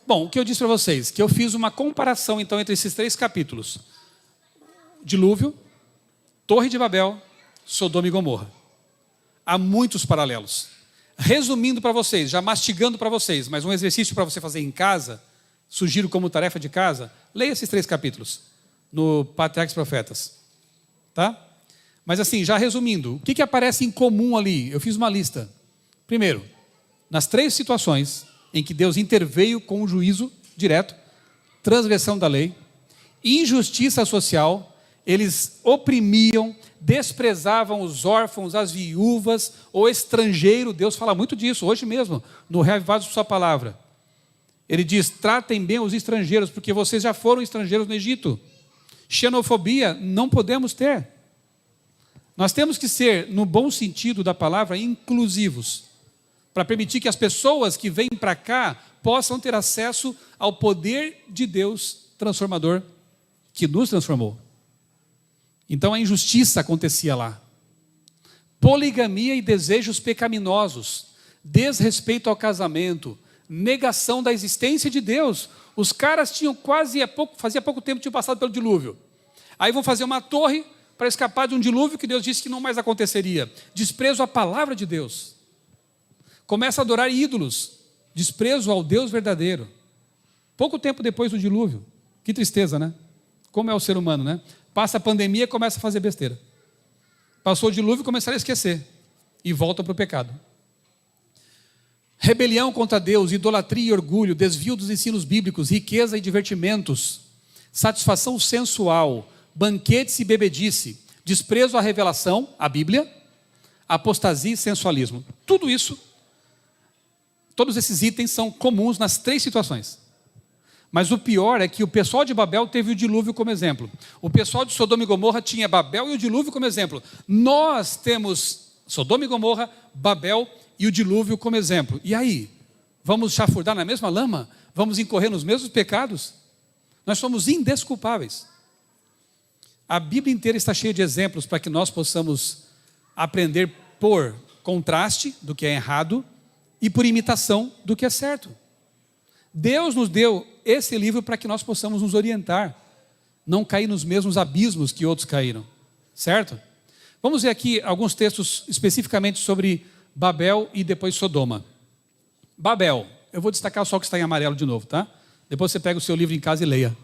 Bom, o que eu disse para vocês? Que eu fiz uma comparação então entre esses 3 capítulos. Dilúvio, Torre de Babel, Sodoma e Gomorra. Há muitos paralelos. Resumindo para vocês, já mastigando para vocês, mas um exercício para você fazer em casa, sugiro como tarefa de casa, leia esses 3 capítulos no Patriarcas e Profetas. Tá? Mas assim, já resumindo, o que aparece em comum ali? Eu fiz uma lista. Primeiro, nas 3 situações em que Deus interveio com o juízo direto, transgressão da lei, injustiça social, eles oprimiam, desprezavam os órfãos, as viúvas, o estrangeiro. Deus fala muito disso, hoje mesmo, no Reavivados por sua palavra. Ele diz, tratem bem os estrangeiros, porque vocês já foram estrangeiros no Egito. Xenofobia não podemos ter. Nós temos que ser, no bom sentido da palavra, inclusivos, para permitir que as pessoas que vêm para cá possam ter acesso ao poder de Deus transformador que nos transformou. Então a injustiça acontecia lá. Poligamia e desejos pecaminosos, desrespeito ao casamento, negação da existência de Deus. Os caras tinham fazia pouco tempo tinham passado pelo dilúvio. Aí vão fazer uma torre para escapar de um dilúvio que Deus disse que não mais aconteceria. Desprezo à palavra de Deus. Começa a adorar ídolos. Desprezo ao Deus verdadeiro. Pouco tempo depois do dilúvio. Que tristeza, né? Como é o ser humano, né? Passa a pandemia e começa a fazer besteira. Passou o dilúvio e começaram a esquecer. E voltam para o pecado. Rebelião contra Deus, idolatria e orgulho, desvio dos ensinos bíblicos, riqueza e divertimentos, satisfação sensual, banquetes e bebedice, desprezo à revelação, à Bíblia, apostasia e sensualismo. Tudo isso, todos esses itens são comuns nas 3 situações. Mas o pior é que o pessoal de Babel teve o dilúvio como exemplo. O pessoal de Sodoma e Gomorra tinha Babel e o dilúvio como exemplo. Nós temos Sodoma e Gomorra, Babel e o dilúvio como exemplo. E aí? Vamos chafurdar na mesma lama? Vamos incorrer nos mesmos pecados? Nós somos indesculpáveis. A Bíblia inteira está cheia de exemplos para que nós possamos aprender por contraste do que é errado e por imitação do que é certo. Deus nos deu esse livro para que nós possamos nos orientar, não cair nos mesmos abismos que outros caíram, certo? Vamos ver aqui alguns textos especificamente sobre Babel e depois Sodoma. Babel, eu vou destacar só o que está em amarelo de novo, tá? Depois você pega o seu livro em casa e leia.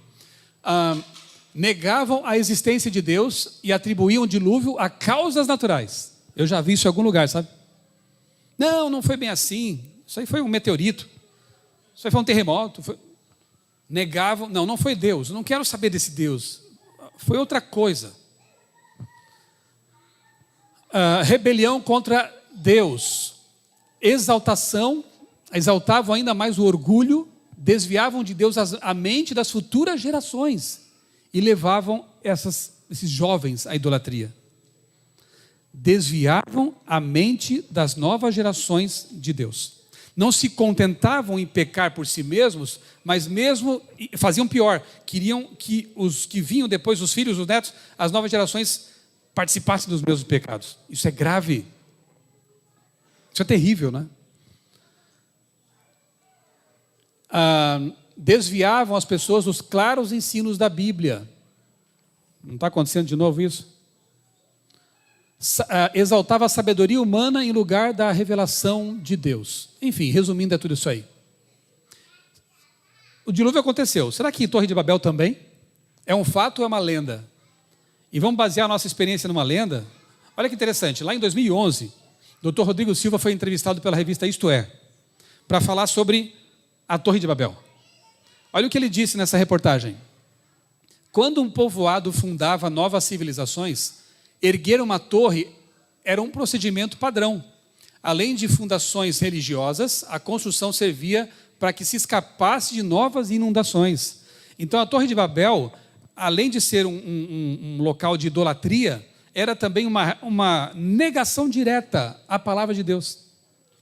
Negavam a existência de Deus e atribuíam o dilúvio a causas naturais. Eu já vi isso em algum lugar, sabe? Não foi bem assim. Isso aí foi um meteorito. Isso aí foi um terremoto. Negavam, não foi Deus. Eu não quero saber desse Deus. Foi outra coisa. Rebelião contra Deus. Exaltavam ainda mais o orgulho, desviavam de Deus a mente das futuras gerações e levavam esses jovens à idolatria. Desviavam a mente das novas gerações de Deus. Não se contentavam em pecar por si mesmos, mas mesmo faziam pior. Queriam que os que vinham depois, os filhos, os netos, as novas gerações participassem dos mesmos pecados. Isso é grave. Isso é terrível, né? Desviavam as pessoas dos claros ensinos da Bíblia. Não está acontecendo de novo isso? Exaltava a sabedoria humana em lugar da revelação de Deus. Enfim, resumindo, é tudo isso aí. O dilúvio aconteceu. Será que Torre de Babel também? É um fato ou é uma lenda? E vamos basear a nossa experiência numa lenda? Olha que interessante, lá em 2011, Dr. Rodrigo Silva foi entrevistado pela revista Isto É, para falar sobre a Torre de Babel. Olha o que ele disse nessa reportagem. Quando um povoado fundava novas civilizações, erguer uma torre era um procedimento padrão. Além de fundações religiosas, a construção servia para que se escapasse de novas inundações. Então a Torre de Babel, além de ser um local de idolatria, era também uma negação direta à palavra de Deus.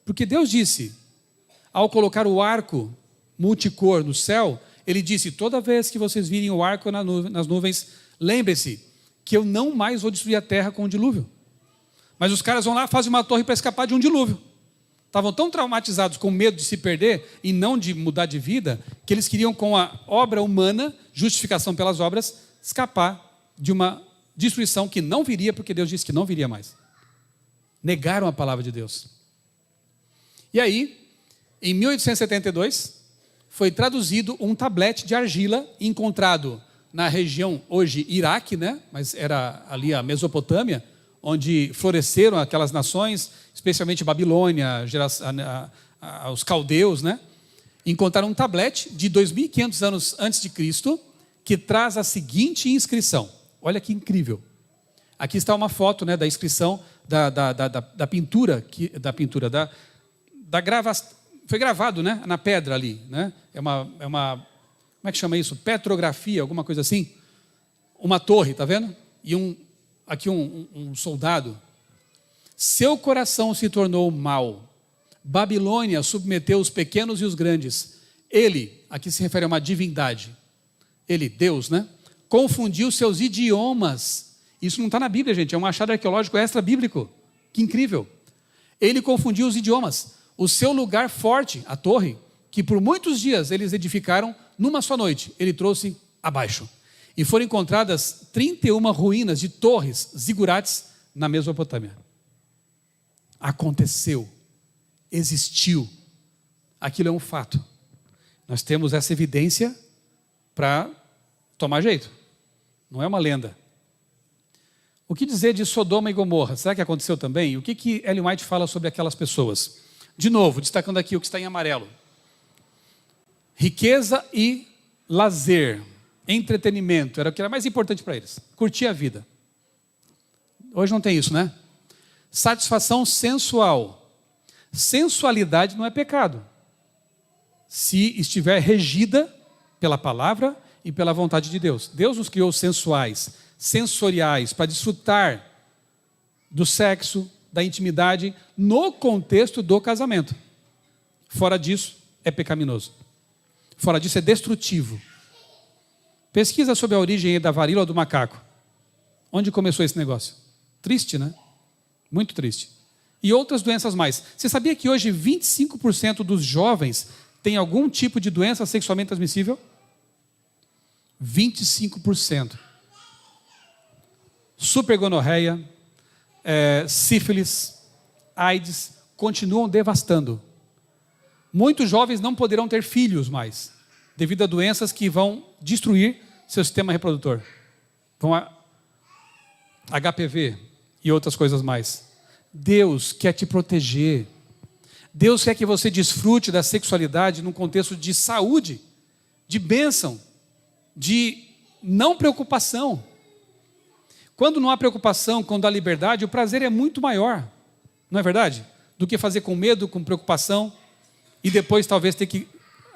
Porque Deus disse, ao colocar o arco multicor no céu, ele disse, toda vez que vocês virem o arco nas nuvens, lembre-se que eu não mais vou destruir a terra com o dilúvio. Mas os caras vão lá e fazem uma torre para escapar de um dilúvio. Estavam tão traumatizados com medo de se perder e não de mudar de vida, que eles queriam com a obra humana, justificação pelas obras, escapar de uma destruição que não viria, porque Deus disse que não viria mais. Negaram a palavra de Deus. E aí, em 1872, foi traduzido um tablete de argila encontrado na região, hoje Iraque, né? Mas era ali a Mesopotâmia, onde floresceram aquelas nações, especialmente Babilônia, os caldeus, né? Encontraram um tablete de 2.500 anos antes de Cristo, que traz a seguinte inscrição. Olha que incrível. Aqui está uma foto, né, da inscrição da pintura, foi gravado, né, na pedra ali, né? É uma como é que chama isso? Petrografia, alguma coisa assim. Uma torre, tá vendo? E aqui um soldado, seu coração se tornou mau. Babilônia submeteu os pequenos e os grandes. Ele, aqui se refere a uma divindade. Ele, Deus, né? Confundiu seus idiomas. Isso não está na Bíblia, gente. É um achado arqueológico extra-bíblico. Que incrível. Ele confundiu os idiomas. O seu lugar forte, a torre, que por muitos dias eles edificaram, numa só noite, ele trouxe abaixo. E foram encontradas 31 ruínas de torres, zigurates, na Mesopotâmia. Aconteceu. Existiu. Aquilo é um fato. Nós temos essa evidência para tomar jeito. Não é uma lenda. O que dizer de Sodoma e Gomorra? Será que aconteceu também? O que Ellen White fala sobre aquelas pessoas? De novo, destacando aqui o que está em amarelo. Riqueza e lazer, entretenimento, era o que era mais importante para eles. Curtir a vida. Hoje não tem isso, né? Satisfação sensual. Sensualidade não é pecado, se estiver regida pela palavra e pela vontade de Deus. Deus nos criou sensuais, sensoriais, para desfrutar do sexo, da intimidade, no contexto do casamento. Fora disso, é pecaminoso. Fora disso, é destrutivo. Pesquisa sobre a origem da varíola do macaco. Onde começou esse negócio? Triste, né? Muito triste. E outras doenças mais. Você sabia que hoje 25% dos jovens têm algum tipo de doença sexualmente transmissível? 25%. Supergonorreia, sífilis, AIDS, continuam devastando. Muitos jovens não poderão ter filhos mais, devido a doenças que vão destruir seu sistema reprodutor. Vão a HPV e outras coisas mais. Deus quer te proteger. Deus quer que você desfrute da sexualidade num contexto de saúde, de bênção, de não preocupação. Quando não há preocupação, quando há liberdade, o prazer é muito maior, não é verdade? Do que fazer com medo, com preocupação, e depois talvez ter que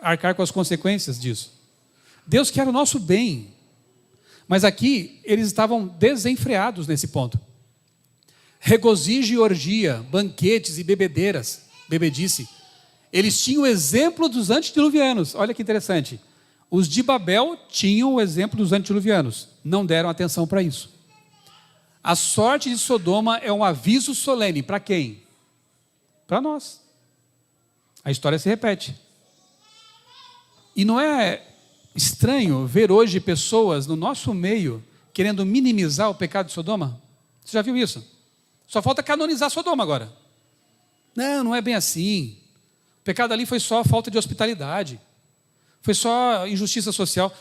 arcar com as consequências disso. Deus quer o nosso bem, mas aqui eles estavam desenfreados nesse ponto. Regozijo e orgia, banquetes e bebedeiras, bebedice. Eles tinham o exemplo dos antediluvianos. Olha que interessante. Os de Babel tinham o exemplo dos antediluvianos. Não deram atenção para isso. A sorte de Sodoma é um aviso solene. Para quem? Para nós. A história se repete. E não é estranho ver hoje pessoas no nosso meio querendo minimizar o pecado de Sodoma? Você já viu isso? Só falta canonizar Sodoma agora. Não, não é bem assim. O pecado ali foi só falta de hospitalidade. Foi só injustiça social.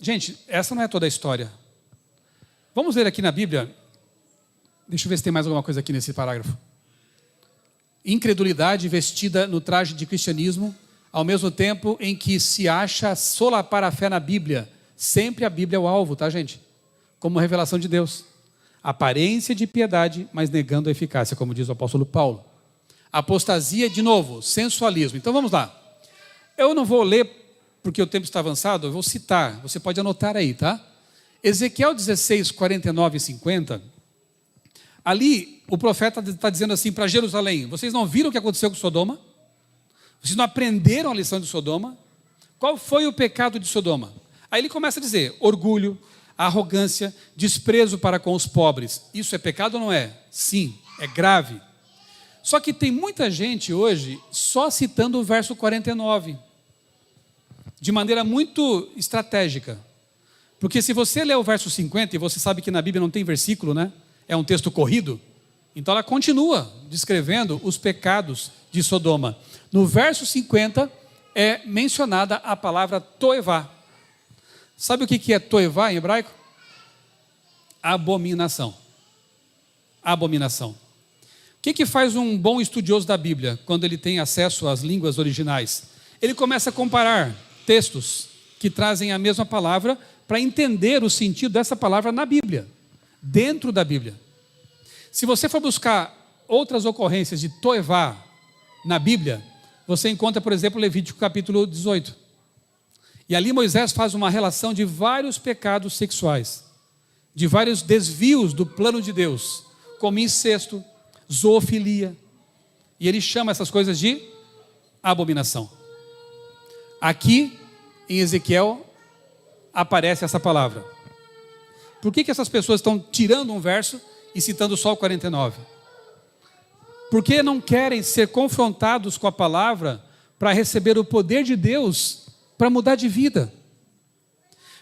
Gente, essa não é toda a história. Vamos ler aqui na Bíblia. Deixa eu ver se tem mais alguma coisa aqui nesse parágrafo. Incredulidade vestida no traje de cristianismo, ao mesmo tempo em que se acha solapar a fé na Bíblia. Sempre a Bíblia é o alvo, tá, gente? Como revelação de Deus. Aparência de piedade, mas negando a eficácia, como diz o apóstolo Paulo. Apostasia, de novo, sensualismo. Então vamos lá. Eu não vou ler, porque o tempo está avançado, eu vou citar, você pode anotar aí, tá? Ezequiel 16, 49 e 50, ali o profeta está dizendo assim para Jerusalém: vocês não viram o que aconteceu com Sodoma? Vocês não aprenderam a lição de Sodoma? Qual foi o pecado de Sodoma? Aí ele começa a dizer: orgulho, arrogância, desprezo para com os pobres. Isso é pecado ou não é? Sim, é grave. Só que tem muita gente hoje só citando o verso 49, de maneira muito estratégica. Porque se você ler o verso 50, e você sabe que na Bíblia não tem versículo, né? É um texto corrido. Então ela continua descrevendo os pecados de Sodoma. No verso 50 é mencionada a palavra toevá. Sabe o que é toevá em hebraico? Abominação. Abominação. O que faz um bom estudioso da Bíblia quando ele tem acesso às línguas originais? Ele começa a comparar textos que trazem a mesma palavra para entender o sentido dessa palavra na Bíblia, dentro da Bíblia. Se você for buscar outras ocorrências de toevá na Bíblia, você encontra, por exemplo, Levítico capítulo 18. E ali Moisés faz uma relação de vários pecados sexuais, de vários desvios do plano de Deus, como incesto, zoofilia, e ele chama essas coisas de abominação. Aqui em Ezequiel aparece essa palavra. Por que essas pessoas estão tirando um verso e citando só o 49? Porque não querem ser confrontados com a palavra para receber o poder de Deus para mudar de vida.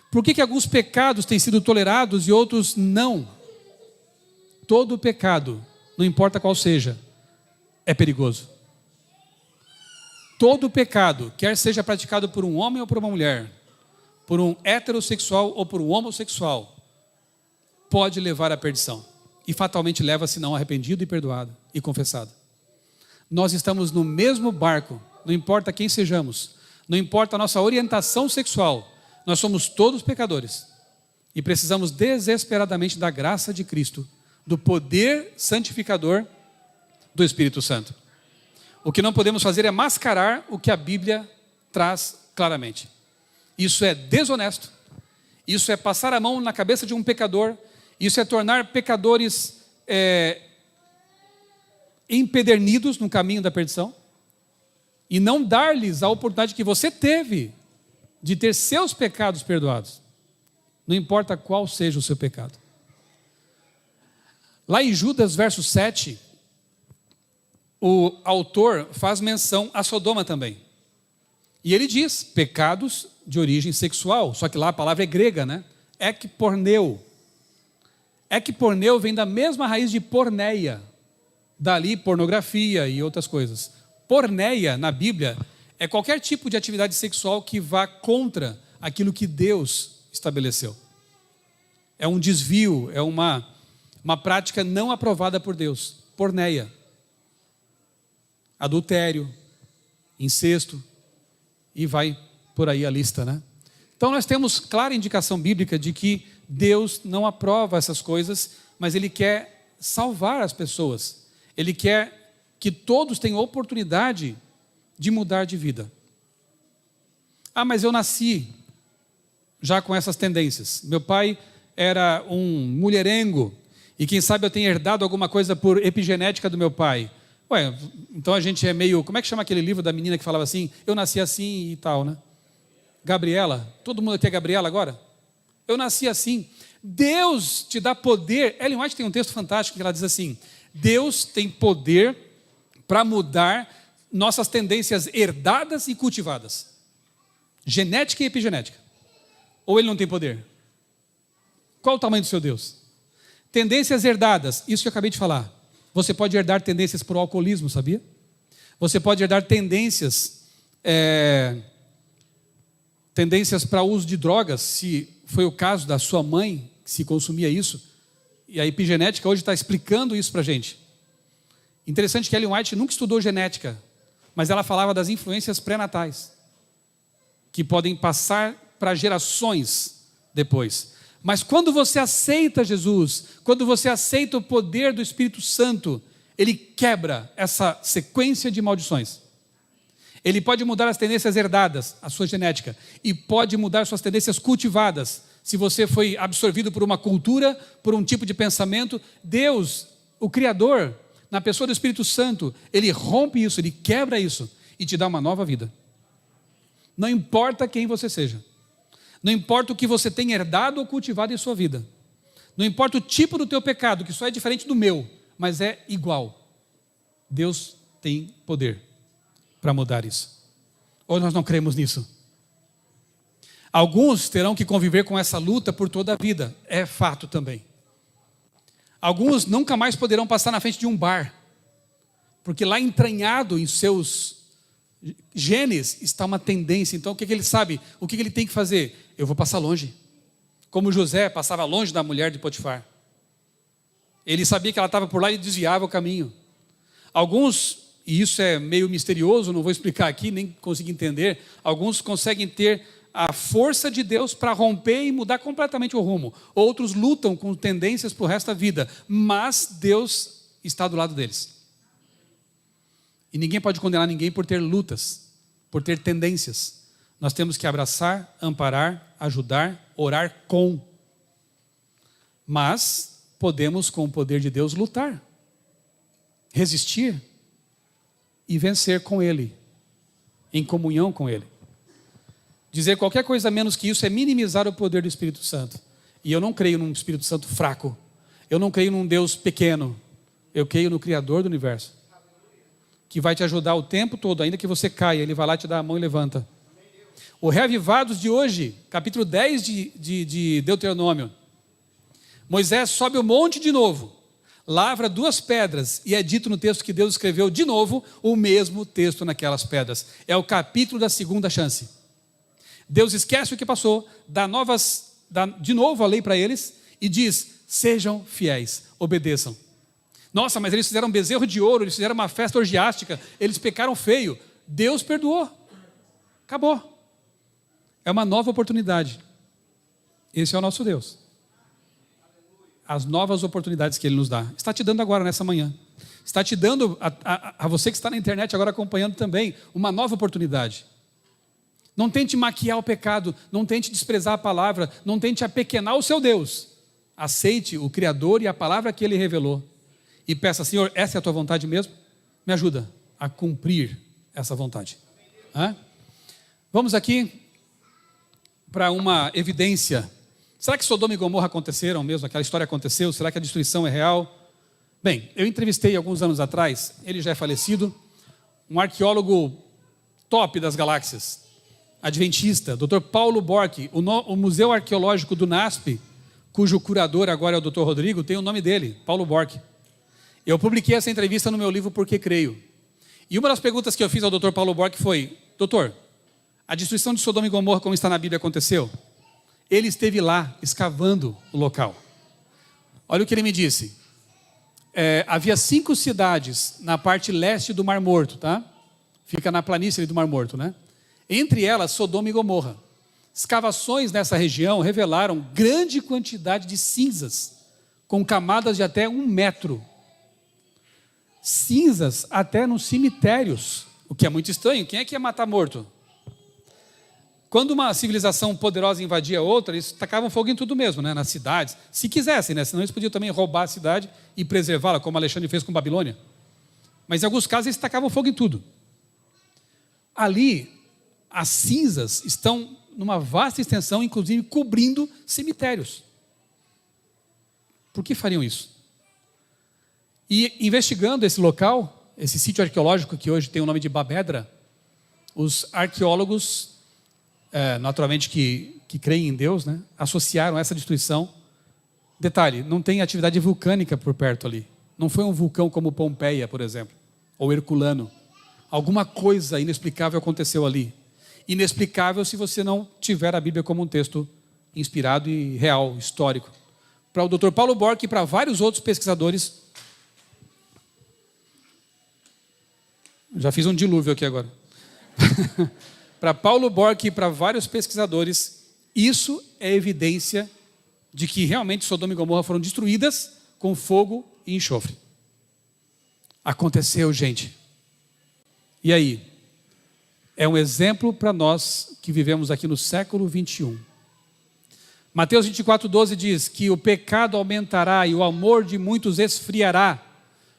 Por que alguns pecados têm sido tolerados e outros não? Todo pecado, não importa qual seja, é perigoso. Todo pecado, quer seja praticado por um homem ou por uma mulher, por um heterossexual ou por um homossexual, pode levar à perdição. E fatalmente leva, se não arrependido e perdoado e confessado. Nós estamos no mesmo barco, não importa quem sejamos, não importa a nossa orientação sexual, nós somos todos pecadores. E precisamos desesperadamente da graça de Cristo, do poder santificador do Espírito Santo. O que não podemos fazer é mascarar o que a Bíblia traz claramente. Isso é desonesto, isso é passar a mão na cabeça de um pecador, isso é tornar pecadores empedernidos no caminho da perdição e não dar-lhes a oportunidade que você teve de ter seus pecados perdoados, não importa qual seja o seu pecado. Lá em Judas, verso 7, o autor faz menção a Sodoma também. E ele diz, pecados de origem sexual, só que lá a palavra é grega, né? Ekporneu. Ekporneu vem da mesma raiz de porneia, dali pornografia e outras coisas. Porneia, na Bíblia, é qualquer tipo de atividade sexual que vá contra aquilo que Deus estabeleceu. É um desvio, é uma prática não aprovada por Deus. Porneia. Adultério, incesto, e vai por aí a lista, né? Então nós temos clara indicação bíblica de que Deus não aprova essas coisas, mas Ele quer salvar as pessoas. Ele quer que todos tenham oportunidade de mudar de vida. Ah, mas eu nasci já com essas tendências. Meu pai era um mulherengo, e quem sabe eu tenho herdado alguma coisa por epigenética do meu pai. Ué, então a gente é meio... Como é que chama aquele livro da menina que falava assim? Eu nasci assim e tal, né? Gabriela. Todo mundo aqui é Gabriela agora? Eu nasci assim. Deus te dá poder. Ellen White tem um texto fantástico que ela diz assim: Deus tem poder para mudar nossas tendências herdadas e cultivadas. Genética e epigenética. Ou ele não tem poder? Qual o tamanho do seu Deus? Tendências herdadas, isso que eu acabei de falar. Você pode herdar tendências para o alcoolismo, sabia? Você pode herdar tendências para o uso de drogas, se foi o caso da sua mãe, que se consumia isso. E a epigenética hoje está explicando isso para a gente. Interessante que Ellen White nunca estudou genética, mas ela falava das influências pré-natais, que podem passar para gerações depois. Mas quando você aceita Jesus, quando você aceita o poder do Espírito Santo, ele quebra essa sequência de maldições. Ele pode mudar as tendências herdadas, a sua genética, e pode mudar suas tendências cultivadas. Se você foi absorvido por uma cultura, por um tipo de pensamento, Deus, o Criador, na pessoa do Espírito Santo, ele rompe isso, ele quebra isso e te dá uma nova vida. Não importa quem você seja. Não importa o que você tem herdado ou cultivado em sua vida. Não importa o tipo do teu pecado, que só é diferente do meu, mas é igual. Deus tem poder para mudar isso. Ou nós não cremos nisso? Alguns terão que conviver com essa luta por toda a vida. É fato também. Alguns nunca mais poderão passar na frente de um bar, porque lá entranhado em seus genes está uma tendência. Então o que ele sabe? O que ele tem que fazer? Eu vou passar longe. Como José passava longe da mulher de Potifar. Ele sabia que ela estava por lá e desviava o caminho. Alguns, e isso é meio misterioso, não vou explicar aqui, nem consigo entender, alguns conseguem ter a força de Deus para romper e mudar completamente o rumo. Outros lutam com tendências para o resto da vida, mas Deus está do lado deles. E ninguém pode condenar ninguém por ter lutas, por ter tendências. Nós temos que abraçar, amparar, ajudar, orar com. Mas podemos, com o poder de Deus, lutar, resistir e vencer com Ele, em comunhão com Ele. Dizer qualquer coisa menos que isso é minimizar o poder do Espírito Santo. E eu não creio num Espírito Santo fraco. Eu não creio num Deus pequeno. Eu creio no Criador do universo, que vai te ajudar o tempo todo, ainda que você caia, Ele vai lá te dar a mão e levanta. O Reavivados de hoje, capítulo 10 de Deuteronômio. Moisés sobe o monte de novo, lavra 2 pedras, e é dito no texto que Deus escreveu de novo o mesmo texto naquelas pedras. É o capítulo da segunda chance. Deus esquece o que passou, dá de novo a lei para eles e diz: sejam fiéis, obedeçam. Nossa, mas eles fizeram um bezerro de ouro, eles fizeram uma festa orgiástica, eles pecaram feio. Deus perdoou. Acabou. É uma nova oportunidade. Esse é o nosso Deus. As novas oportunidades que Ele nos dá. Está te dando agora, nessa manhã. Está te dando, a você que está na internet agora acompanhando também, uma nova oportunidade. Não tente maquiar o pecado, não tente desprezar a palavra, não tente apequenar o seu Deus. Aceite o Criador e a palavra que Ele revelou. E peça: Senhor, essa é a tua vontade mesmo? Me ajuda a cumprir essa vontade. Vamos aqui para uma evidência. Será que Sodoma e Gomorra aconteceram mesmo? Aquela história aconteceu? Será que a destruição é real? Bem, eu entrevistei alguns anos atrás, ele já é falecido, um arqueólogo top das galáxias, adventista, Dr. Paulo Bork. O Museu Arqueológico do NASP, cujo curador agora é o Dr. Rodrigo, tem o nome dele, Paulo Bork. Eu publiquei essa entrevista no meu livro Porque Creio. E uma das perguntas que eu fiz ao Dr. Paulo Bork foi: doutor, a destruição de Sodoma e Gomorra, como está na Bíblia, aconteceu? Ele esteve lá, escavando o local. Olha o que ele me disse. Havia 5 cidades na parte leste do Mar Morto, tá? Fica na planície do Mar Morto, né? Entre elas, Sodoma e Gomorra. Escavações nessa região revelaram grande quantidade de cinzas, com camadas de até 1 metro. Cinzas até nos cemitérios, o que é muito estranho. Quem é que ia matar morto? Quando uma civilização poderosa invadia outra, eles tacavam fogo em tudo mesmo, né? Nas cidades, se quisessem, né? Senão eles podiam também roubar a cidade e preservá-la, como Alexandre fez com Babilônia. Mas em alguns casos eles tacavam fogo em tudo. Ali, as cinzas estão numa vasta extensão, inclusive cobrindo cemitérios. Por que fariam isso? E investigando esse local, esse sítio arqueológico que hoje tem o nome de Babedra, os arqueólogos, naturalmente que creem em Deus, né, associaram essa destruição. Detalhe, não tem atividade vulcânica por perto ali. Não foi um vulcão como Pompeia, por exemplo, ou Herculano. Alguma coisa inexplicável aconteceu ali. Inexplicável se você não tiver a Bíblia como um texto inspirado e real, histórico. Para o Dr. Paulo Bork e para vários outros pesquisadores. Já fiz um dilúvio aqui agora. Para Paulo Bork e para vários pesquisadores, isso é evidência de que realmente Sodoma e Gomorra foram destruídas com fogo e enxofre. Aconteceu, gente. E aí? É um exemplo para nós que vivemos aqui no século 21. Mateus 24:12 diz que o pecado aumentará e o amor de muitos esfriará,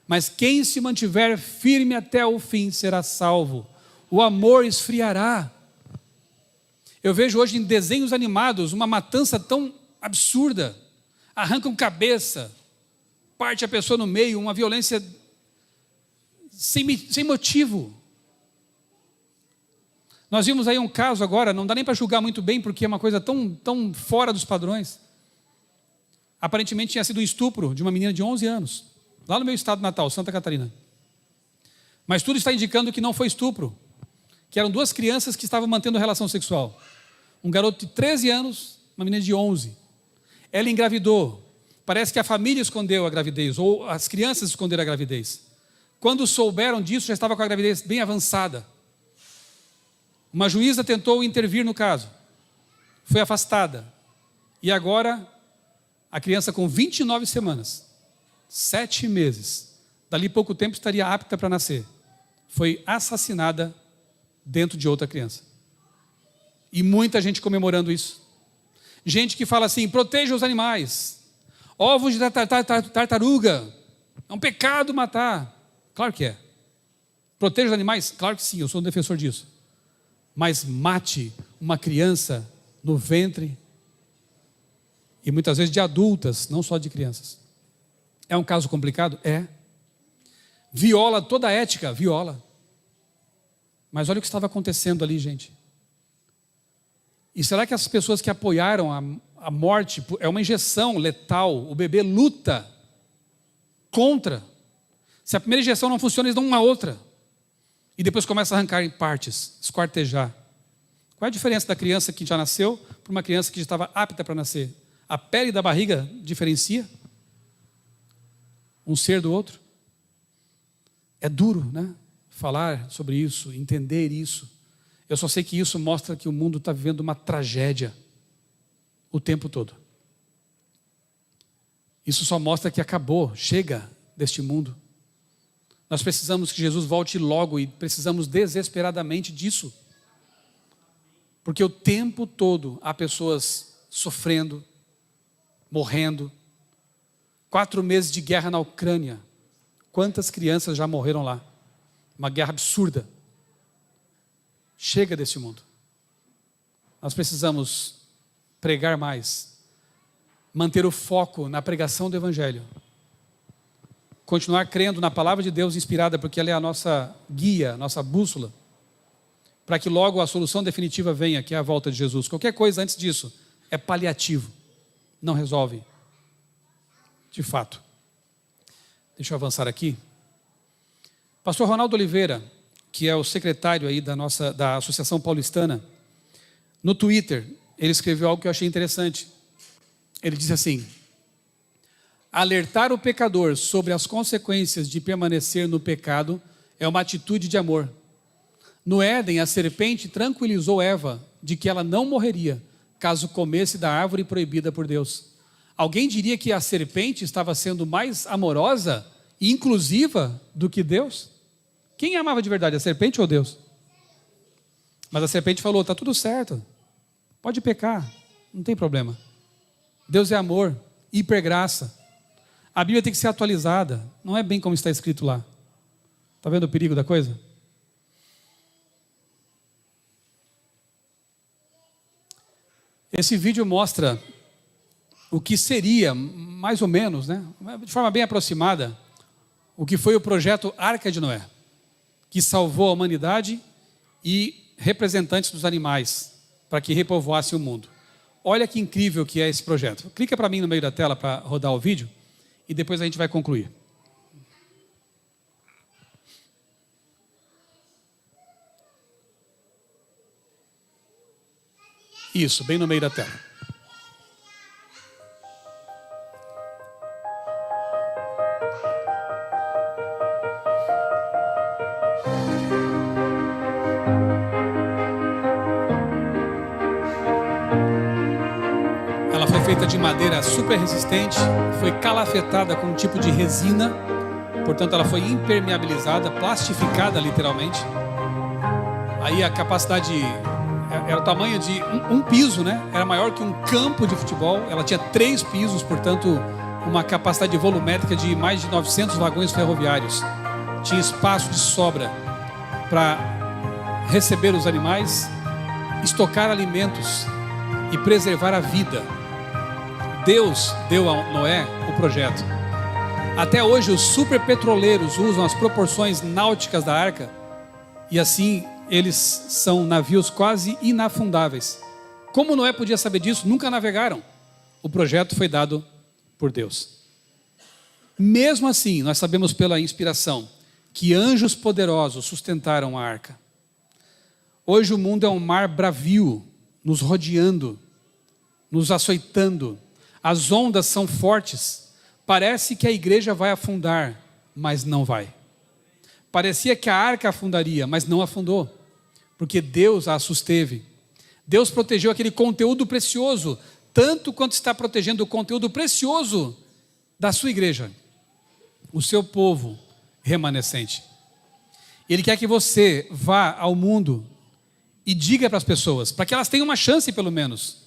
mas quem se mantiver firme até o fim será salvo. O amor esfriará. Eu vejo hoje em desenhos animados uma matança tão absurda. Arrancam cabeça, parte a pessoa no meio, uma violência sem motivo. Nós vimos aí um caso agora, não dá nem para julgar muito bem, porque é uma coisa tão fora dos padrões. Aparentemente tinha sido um estupro de uma menina de 11 anos, lá no meu estado natal, Santa Catarina. Mas tudo está indicando que não foi estupro, que eram 2 crianças que estavam mantendo relação sexual. Um garoto de 13 anos, uma menina de 11. Ela engravidou. Parece que a família escondeu a gravidez, ou as crianças esconderam a gravidez. Quando souberam disso, já estava com a gravidez bem avançada. Uma juíza tentou intervir no caso. Foi afastada. E agora, a criança com 29 semanas, 7 meses, dali pouco tempo estaria apta para nascer, foi assassinada dentro de outra criança. E muita gente comemorando isso. Gente que fala assim: proteja os animais. Ovos de tartaruga. É um pecado matar. Claro que é. Proteja os animais? Claro que sim, eu sou um defensor disso. Mas mate uma criança no ventre, e muitas vezes de adultas, não só de crianças. É um caso complicado? É. Viola toda a ética? Viola. Mas olha o que estava acontecendo ali, gente. E será que as pessoas que apoiaram a morte, é uma injeção letal, o bebê luta contra. Se a primeira injeção não funciona, eles dão uma outra. E depois começa a arrancar em partes, esquartejar. Qual é a diferença da criança que já nasceu para uma criança que já estava apta para nascer? A pele da barriga diferencia um ser do outro? É duro, né? Falar sobre isso, entender isso. Eu só sei que isso mostra que o mundo está vivendo uma tragédia o tempo todo. Isso só mostra que acabou, chega deste mundo. Nós precisamos que Jesus volte logo e precisamos desesperadamente disso. Porque o tempo todo há pessoas sofrendo, morrendo. 4 meses de guerra na Ucrânia. Quantas crianças já morreram lá? Uma guerra absurda. Chega desse mundo. Nós precisamos pregar mais, manter o foco na pregação do Evangelho, continuar crendo na palavra de Deus inspirada, porque ela é a nossa guia, nossa bússola, para que logo a solução definitiva venha, que é a volta de Jesus. Qualquer coisa antes disso é paliativo, não resolve de fato. Deixa eu avançar aqui. Pastor Ronaldo Oliveira, que é o secretário aí da Associação Paulistana, no Twitter, ele escreveu algo que eu achei interessante. Ele disse assim: alertar o pecador sobre as consequências de permanecer no pecado é uma atitude de amor. No Éden, a serpente tranquilizou Eva de que ela não morreria caso comesse da árvore proibida por Deus. Alguém diria que a serpente estava sendo mais amorosa e inclusiva do que Deus? Quem amava de verdade, a serpente ou Deus? Mas a serpente falou: está tudo certo, pode pecar, não tem problema. Deus é amor, hipergraça. A Bíblia tem que ser atualizada, não é bem como está escrito lá. Está vendo o perigo da coisa? Esse vídeo mostra o que seria, mais ou menos, né, de forma bem aproximada, o que foi o projeto Arca de Noé, que salvou a humanidade e representantes dos animais, para que repovoasse o mundo. Olha que incrível que é esse projeto. Clica para mim no meio da tela para rodar o vídeo, e depois a gente vai concluir. Isso, bem no meio da tela. Ela foi feita de madeira super resistente, foi calafetada com um tipo de resina, portanto ela foi impermeabilizada, plastificada literalmente. Aí a capacidade era o tamanho de um piso, né? Era maior que um campo de futebol. Ela tinha 3 pisos, portanto uma capacidade volumétrica de mais de 900 vagões ferroviários. Tinha espaço de sobra para receber os animais, estocar alimentos e preservar a vida. Deus deu a Noé o projeto. Até hoje os superpetroleiros usam as proporções náuticas da arca, e assim eles são navios quase inafundáveis. Como Noé podia saber disso? Nunca navegaram. O projeto foi dado por Deus. Mesmo assim, nós sabemos pela inspiração que anjos poderosos sustentaram a arca. Hoje o mundo é um mar bravio, nos rodeando, nos açoitando. As ondas são fortes. Parece que a igreja vai afundar, mas não vai. Parecia que a arca afundaria, mas não afundou, porque Deus a susteve. Deus protegeu aquele conteúdo precioso, tanto quanto está protegendo o conteúdo precioso da sua igreja, o seu povo remanescente. Ele quer que você vá ao mundo e diga para as pessoas, para que elas tenham uma chance pelo menos: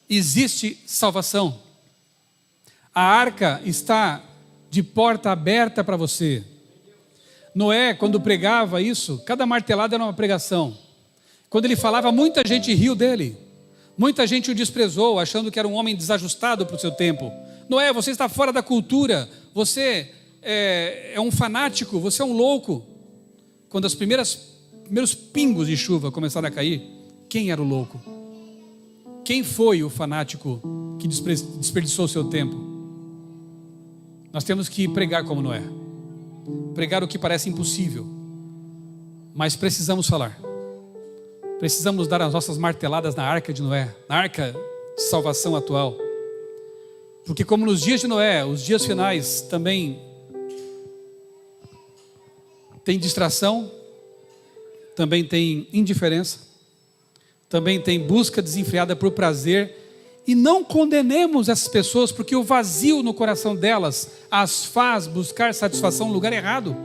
existe salvação. A arca está de porta aberta para você. Noé, quando pregava isso, cada martelada era uma pregação. Quando ele falava, muita gente riu dele. Muita gente o desprezou, achando que era um homem desajustado para o seu tempo. Noé, você está fora da cultura. Você é um fanático, você é um louco. Quando os primeiros pingos de chuva começaram a cair, quem era o louco? Quem foi o fanático que desperdiçou o seu tempo? Nós temos que pregar como Noé. Pregar o que parece impossível. Mas precisamos falar. Precisamos dar as nossas marteladas na arca de Noé, na arca de salvação atual. Porque como nos dias de Noé, os dias finais também tem distração, também tem indiferença, também tem busca desenfreada por prazer. E não condenemos essas pessoas, porque o vazio no coração delas as faz buscar satisfação no lugar errado.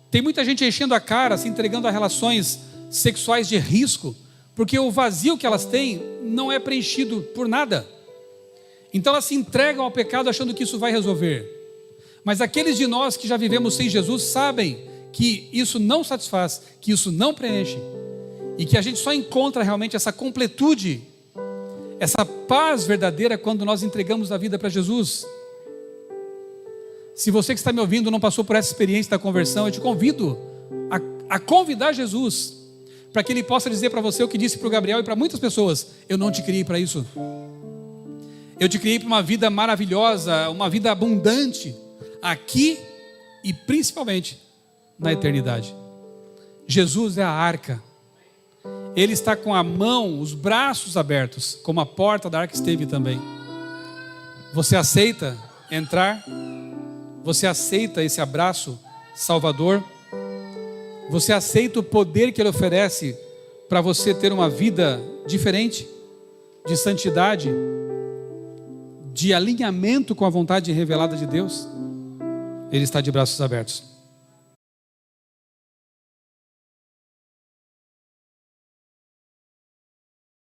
Tem muita gente enchendo a cara, se entregando a relações sexuais de risco, porque o vazio que elas têm não é preenchido por nada. Então elas se entregam ao pecado achando que isso vai resolver. Mas aqueles de nós que já vivemos sem Jesus sabem que isso não satisfaz, que isso não preenche, e que a gente só encontra realmente essa completude, essa paz verdadeira quando nós entregamos a vida para Jesus. Se você que está me ouvindo não passou por essa experiência da conversão, eu te convido a convidar Jesus, para que Ele possa dizer para você o que disse para o Gabriel e para muitas pessoas: eu não te criei para isso. Eu te criei para uma vida maravilhosa, uma vida abundante, aqui e principalmente na eternidade. Jesus é a arca. Ele está com a mão, os braços abertos, como a porta da arca esteve também. Você aceita entrar? Você aceita esse abraço salvador? Você aceita o poder que Ele oferece para você ter uma vida diferente, de santidade, de alinhamento com a vontade revelada de Deus? Ele está de braços abertos.